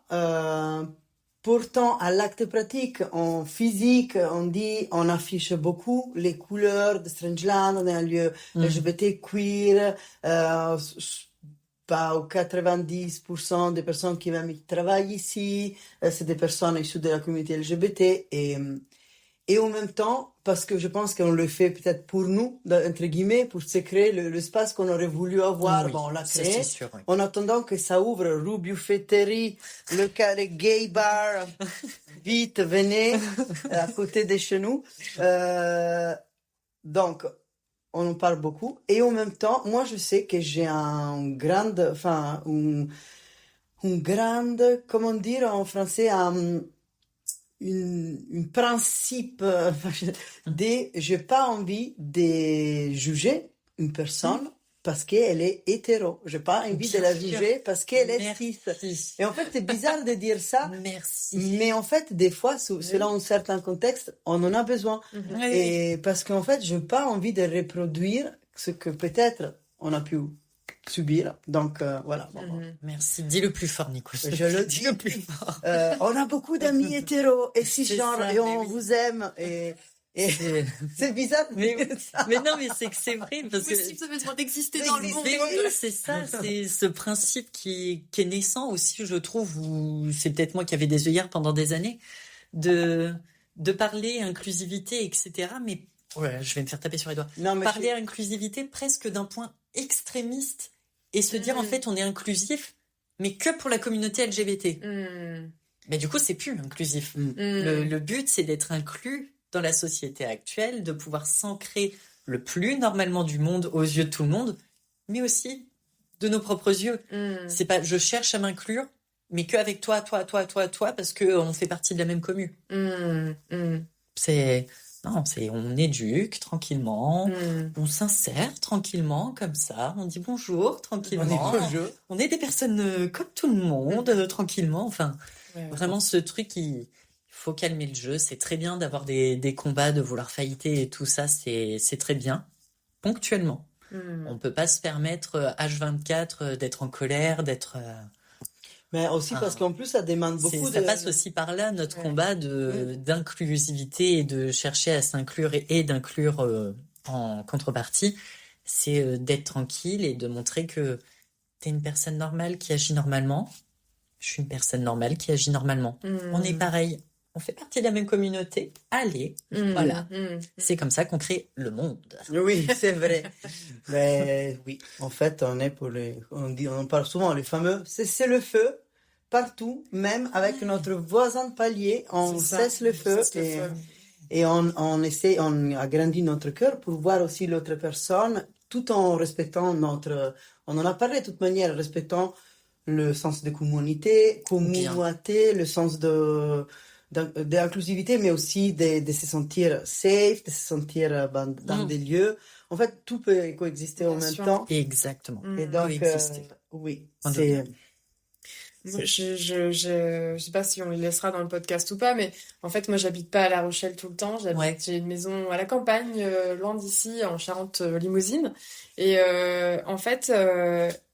pourtant, à l'acte pratique, en physique, on affiche beaucoup les couleurs de Strangeland. On est un lieu LGBT queer, pas au 90% des personnes qui même travaillent ici, c'est des personnes issues de la communauté LGBT et en même temps, parce que je pense qu'on le fait peut-être pour nous, entre guillemets, pour se créer l'espace qu'on aurait voulu avoir, Oui, on l'a ça, créé. c'est sûr, oui. En attendant que ça ouvre rue Buffetterie, le gay bar, vite, venez, à côté de chez nous. Donc, on en parle beaucoup. Et en même temps, moi, je sais que j'ai un grande, comment dire en français, un principe j'ai pas envie de juger une personne parce qu'elle est hétéro. J'ai pas envie de la juger parce qu'elle est cis. Et en fait, c'est bizarre de dire ça. Merci. Mais en fait, des fois, selon un certain contexte, on en a besoin. Et parce qu'en fait, j'ai pas envie de reproduire ce que peut-être on a pu subir. Donc, voilà. Merci. Dis le plus fort, Nico. Je le dis le plus fort. On a beaucoup d'amis hétéros et cisgenres ça, et on mais oui. vous aime. Et c'est bizarre de Mais, dire ça. mais non, mais c'est que c'est vrai parce que Possible, ça a besoin d'exister dans le monde. mais oui, c'est ça, c'est ce principe qui est naissant aussi, je trouve, ou c'est peut-être moi qui avais des œillères pendant des années, de parler inclusivité, etc. Mais ouais, je vais me faire taper sur les doigts. Non, mais Parler inclusivité presque d'un point extrémiste et se dire en fait on est inclusif, mais que pour la communauté LGBT. Mais du coup, c'est plus inclusif. Le but, c'est d'être inclus dans la société actuelle, de pouvoir s'ancrer le plus normalement du monde aux yeux de tout le monde, mais aussi de nos propres yeux. C'est pas, je cherche à m'inclure, mais qu'avec toi, parce que on fait partie de la même commu. On éduque tranquillement, on s'insère tranquillement comme ça, on dit bonjour tranquillement. On est des personnes comme tout le monde, tranquillement. Enfin, vraiment ce truc il faut calmer le jeu. C'est très bien d'avoir des combats, de vouloir fighter et tout ça, c'est très bien, ponctuellement. On peut pas se permettre H24 d'être en colère, d'être... Mais aussi parce qu'en plus, ça demande beaucoup Ça passe aussi par là, notre combat d'inclusivité et de chercher à s'inclure et d'inclure en contrepartie. C'est d'être tranquille et de montrer que t'es une personne normale qui agit normalement. Je suis une personne normale qui agit normalement. On est pareil. On fait partie de la même communauté. Allez, voilà. C'est comme ça qu'on crée le monde. Oui, c'est vrai. Mais oui, en fait, on est pour on parle souvent les fameux c'est le feu partout, même avec notre voisin de palier, on cesse le feu et on essaie, on agrandit notre cœur pour voir aussi l'autre personne, tout en respectant on en a parlé de toute manière, respectant le sens de communauté, le sens d'inclusivité, mais aussi de se sentir safe, de se sentir dans des lieux. En fait, tout peut coexister en même temps. Exactement. Et donc, oui, c'est... Je sais pas si on les laissera dans le podcast ou pas, mais en fait, moi, j'habite pas à La Rochelle tout le temps. J'ai une maison à la campagne, loin d'ici, en Charente-Limousine. Et en fait,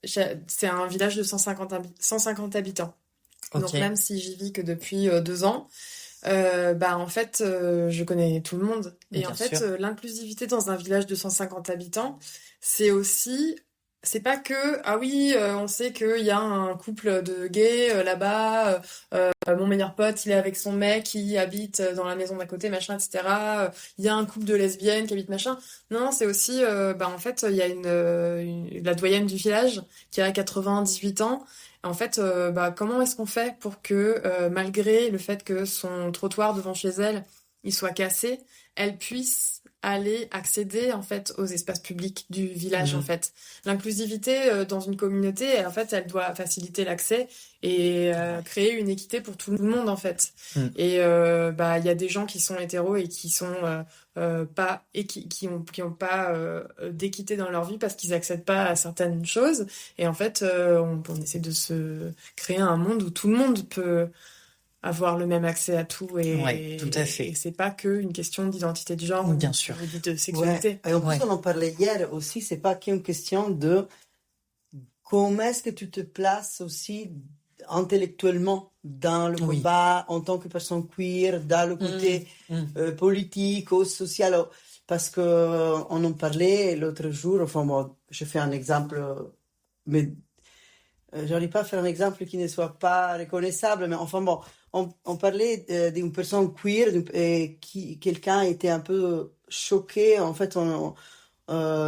c'est un village de 150 habitants. Donc même si j'y vis que depuis 2 ans, en fait, je connais tout le monde. Et Bien en fait, sûr. l'inclusivité dans un village de 150 habitants, c'est aussi... C'est pas que, on sait qu'il y a un couple de gays là-bas, mon meilleur pote, il est avec son mec qui habite dans la maison d'à côté, machin, etc. Il y a un couple de lesbiennes qui habitent, machin. Non, c'est aussi, en fait, il y a la doyenne du village qui a 98 ans. En fait, comment est-ce qu'on fait pour que, malgré le fait que son trottoir devant chez elle il soit cassé, elle puisse aller accéder en fait aux espaces publics du village en fait. L'inclusivité dans une communauté, en fait, elle doit faciliter l'accès et créer une équité pour tout le monde en fait. Et bah il y a des gens qui sont hétéros et qui sont pas et qui ont pas d'équité dans leur vie parce qu'ils accèdent pas à certaines choses. Et en fait, on essaie de se créer un monde où tout le monde peut avoir le même accès à tout Ouais, tout à fait. et c'est pas que une question d'identité de genre Bien ou sûr. de sexualité. Ouais. Et en plus, Ouais. on en parlait hier aussi, c'est pas qu'une question de comment est-ce que tu te places aussi intellectuellement dans le Oui. combat en tant que personne queer, dans le côté politique ou social. Parce que on en parlait l'autre jour, enfin bon, je fais un exemple, mais j'arrive pas à faire un exemple qui ne soit pas reconnaissable, mais enfin bon, on parlait d'une personne queer et quelqu'un était un peu choqué en fait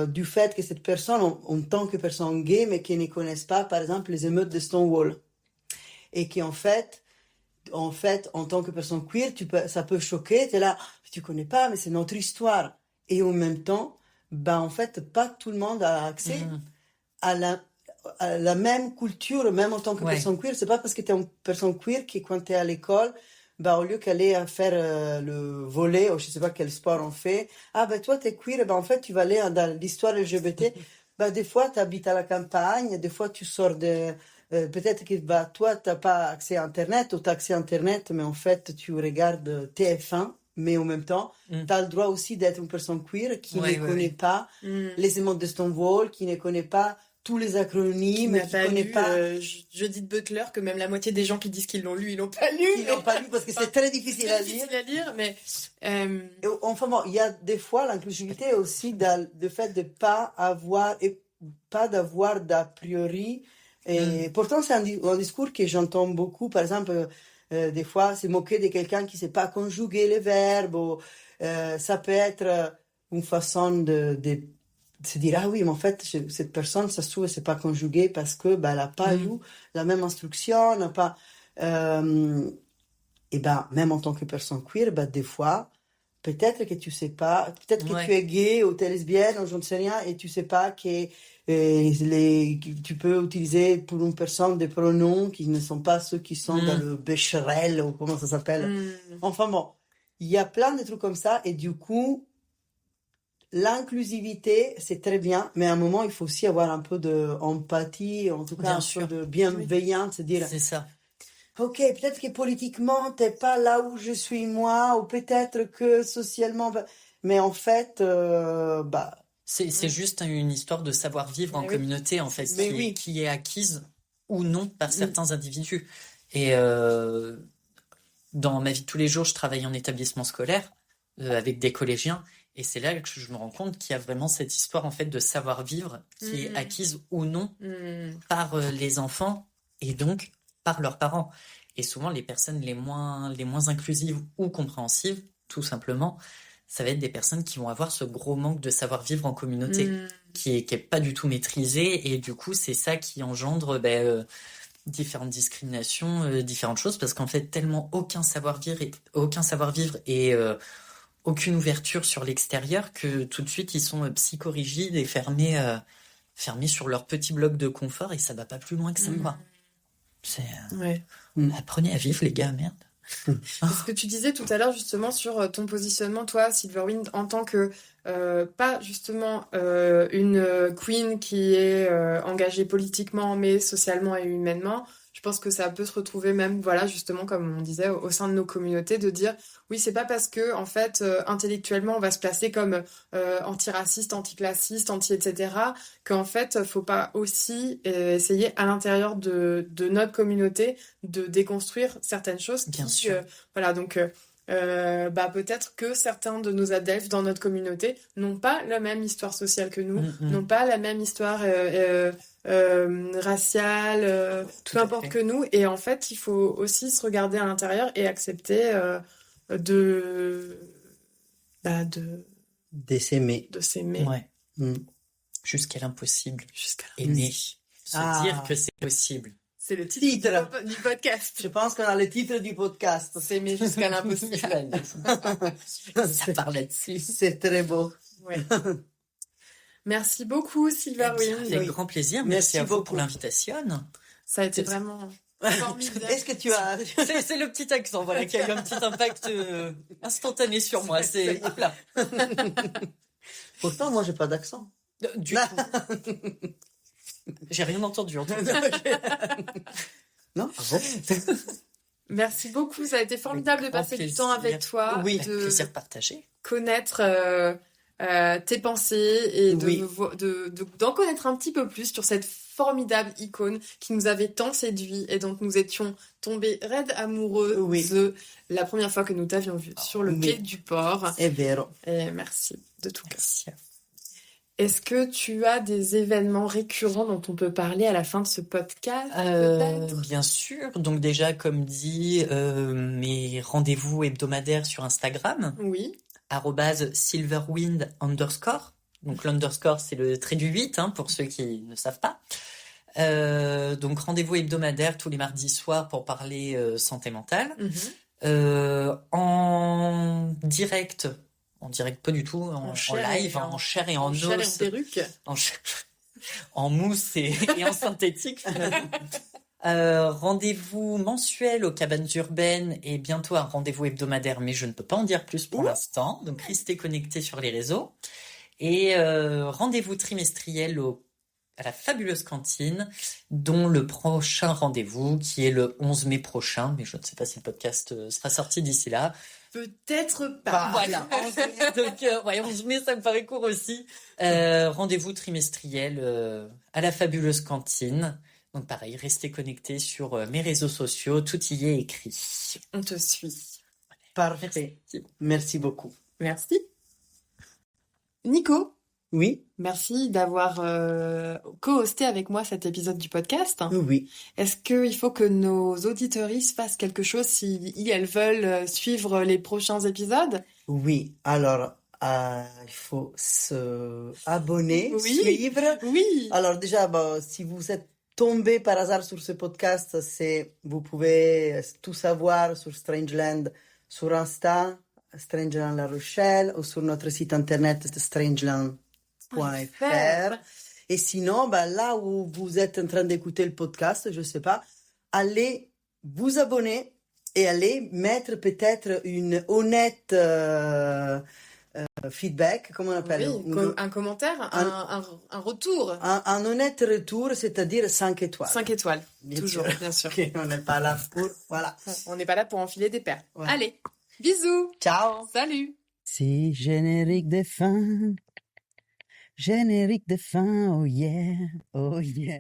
du fait que cette personne, en tant que personne gay, mais qui ne connaisse pas, par exemple, les émeutes de Stonewall, et qui en fait, en tant que personne queer, ça peut choquer. T'es là, tu connais pas, mais c'est notre histoire. Et en même temps, ben en fait, pas tout le monde a accès à la même culture, même en tant que Ouais. personne queer. C'est pas parce que tu es une personne queer que quand tu es à l'école, bah, au lieu qu'aller à faire le volley, ou je sais pas quel sport on fait, ah, ben toi, tu es queer, ben en fait, tu vas aller dans l'histoire LGBT. Ben, des fois, tu habites à la campagne, des fois, tu sors de. Peut-être que bah, toi, tu n'as pas accès à Internet, ou tu as accès à Internet, mais en fait, tu regardes TF1, mais en même temps, tu as le droit aussi d'être une personne queer qui Ouais, ne ouais, connaît ouais. pas les émotes de Stonewall, qui ne connaît pas tous les Qui acronymes, n'a qui pas connaît lu pas. Judith Butler, que même la moitié des gens qui disent qu'ils l'ont lu, ils l'ont pas lu. Qui n'ont pas lu parce que c'est très difficile à lire. difficile à lire, mais Et enfin bon, il y a des fois l'inclusivité aussi dans le fait de pas avoir et pas d'avoir d'a priori. Et pourtant, c'est un discours que j'entends beaucoup. Par exemple, des fois, se moquer de quelqu'un qui sait pas conjuguer les verbes. Ou, ça peut être une façon de se dire, ah oui, mais en fait, cette personne, ça se trouve, c'est pas conjugué parce que bah, elle a pas eu la même instruction, n'a pas. Et ben, même en tant que personne queer, ben, des fois, peut-être que tu sais pas, peut-être que Ouais. tu es gay ou tu es lesbienne ou je ne sais rien et tu sais pas que tu peux utiliser pour une personne des pronoms qui ne sont pas ceux qui sont dans le Becherel ou comment ça s'appelle. Enfin bon, il y a plein de trucs comme ça et du coup, l'inclusivité, c'est très bien, mais à un moment, il faut aussi avoir un peu d'empathie, en tout cas Bien un sûr. peu de bienveillance, se dire, C'est ça. ok, peut-être que politiquement, t'es pas là où je suis moi, ou peut-être que socialement, mais en fait, bah, C'est juste une histoire de savoir-vivre en Mais oui. communauté, en fait, Mais oui. qui est acquise ou non par certains individus. Et dans ma vie de tous les jours, je travaille en établissement scolaire avec des collégiens. Et c'est là que je me rends compte qu'il y a vraiment cette histoire, en fait, de savoir-vivre qui est acquise ou non par les enfants et donc par leurs parents. Et souvent, les personnes les moins inclusives ou compréhensives, tout simplement, ça va être des personnes qui vont avoir ce gros manque de savoir-vivre en communauté, qui est pas du tout maîtrisé. Et du coup, c'est ça qui engendre différentes discriminations, différentes choses, parce qu'en fait, tellement aucun savoir-vivre et aucune ouverture sur l'extérieur que tout de suite, ils sont psychorigides et fermés sur leur petit bloc de confort et ça va pas plus loin que ça, quoi. ouais. Apprenez à vivre, les gars, merde. Ce que tu disais tout à l'heure justement sur ton positionnement, toi, Silverwind, en tant que pas justement une queen qui est engagée politiquement, mais socialement et humainement. Je pense que ça peut se retrouver même, voilà, justement, comme on disait, au sein de nos communautés, de dire, oui, c'est pas parce que, en fait, intellectuellement, on va se placer comme antiraciste, anticlassiste, etc., qu'en fait, faut pas aussi essayer à l'intérieur de notre communauté de déconstruire certaines choses Bien qui, sûr. voilà, donc peut-être que certains de nos adeptes dans notre communauté n'ont pas la même histoire sociale que nous, n'ont pas la même histoire raciale, Tout peu à importe fait. que nous. Et en fait, il faut aussi se regarder à l'intérieur et accepter de d'essaimer. s'aimer Ouais. Mm. Jusqu'à l'impossible. jusqu'à la Aimer. Se Ah. dire que c'est possible. C'est le titre du podcast. Je pense qu'on a le titre du podcast. C'est mais jusqu'à l'impossible. Ça parle là-dessus. C'est très beau. Ouais. Merci beaucoup, Silverwind. Avec grand plaisir. Merci à vous pour l'invitation. Ça a été vraiment formidable. Est-ce que tu as... C'est le petit accent, voilà, qui a eu un petit impact instantané sur moi. C'est hop là. Pourtant, moi, j'ai pas d'accent. Du tout. J'ai rien entendu en tout cas. Non? Ah bon? Merci beaucoup. Ça a été formidable de passer du temps avec toi. Oui, de plaisir partagé. connaître tes pensées et Oui. d'en connaître un petit peu plus sur cette formidable icône qui nous avait tant séduit et dont nous étions tombés raides amoureux Oui. la première fois que nous t'avions vu sur le Oui. quai du port. È vero. Et merci de tout cœur. Merci. Est-ce que tu as des événements récurrents dont on peut parler à la fin de ce podcast, peut-être? Bien sûr. Donc déjà, comme dit, mes rendez-vous hebdomadaires sur Instagram, Oui. @silverwind_. Donc l'underscore, c'est le trait du 8, hein, pour ceux qui ne savent pas. Donc rendez-vous hebdomadaire tous les mardis soirs pour parler santé mentale. Mhm. En direct pas du tout, en chair live, et en chair et en chair et en os, perruque. en mousse et en synthétique. Rendez-vous mensuel aux cabanes urbaines et bientôt un rendez-vous hebdomadaire, mais je ne peux pas en dire plus pour l'instant. Donc restez connectés sur les réseaux. Et rendez-vous trimestriel à la fabuleuse cantine, dont le prochain rendez-vous qui est le 11 mai prochain, mais je ne sais pas si le podcast sera sorti d'ici là. Peut-être pas. Voilà. Donc, 11 mai, ça me paraît court aussi. Rendez-vous trimestriel à la fabuleuse cantine. Donc pareil, restez connectés sur mes réseaux sociaux, tout y est écrit. On te suit. Parfait. Merci beaucoup. Merci. Nico, Oui? merci d'avoir co-hosté avec moi cet épisode du podcast. Oui. Est-ce qu'il faut que nos auditeuristes fassent quelque chose si elles veulent suivre les prochains épisodes? Oui. Alors, il faut se abonner, Oui. suivre. Oui. Alors déjà, si vous êtes tombé par hasard sur ce podcast, vous pouvez tout savoir sur Strangeland, sur Insta, Strangeland La Rochelle, ou sur notre site internet strangeland.fr. Et sinon, là où vous êtes en train d'écouter le podcast, je sais pas, allez vous abonner et allez mettre peut-être une honnête feedback, comment on appelle? Oui, un commentaire, un retour. Un honnête retour, c'est-à-dire 5 étoiles. 5 étoiles, Bien toujours, sûr. bien sûr. Ok, on n'est pas là pour... Voilà. On n'est pas là pour enfiler des paires. Ouais. Allez, bisous. Ciao. Salut. C'est générique de fin. Générique de fin, oh yeah, oh yeah.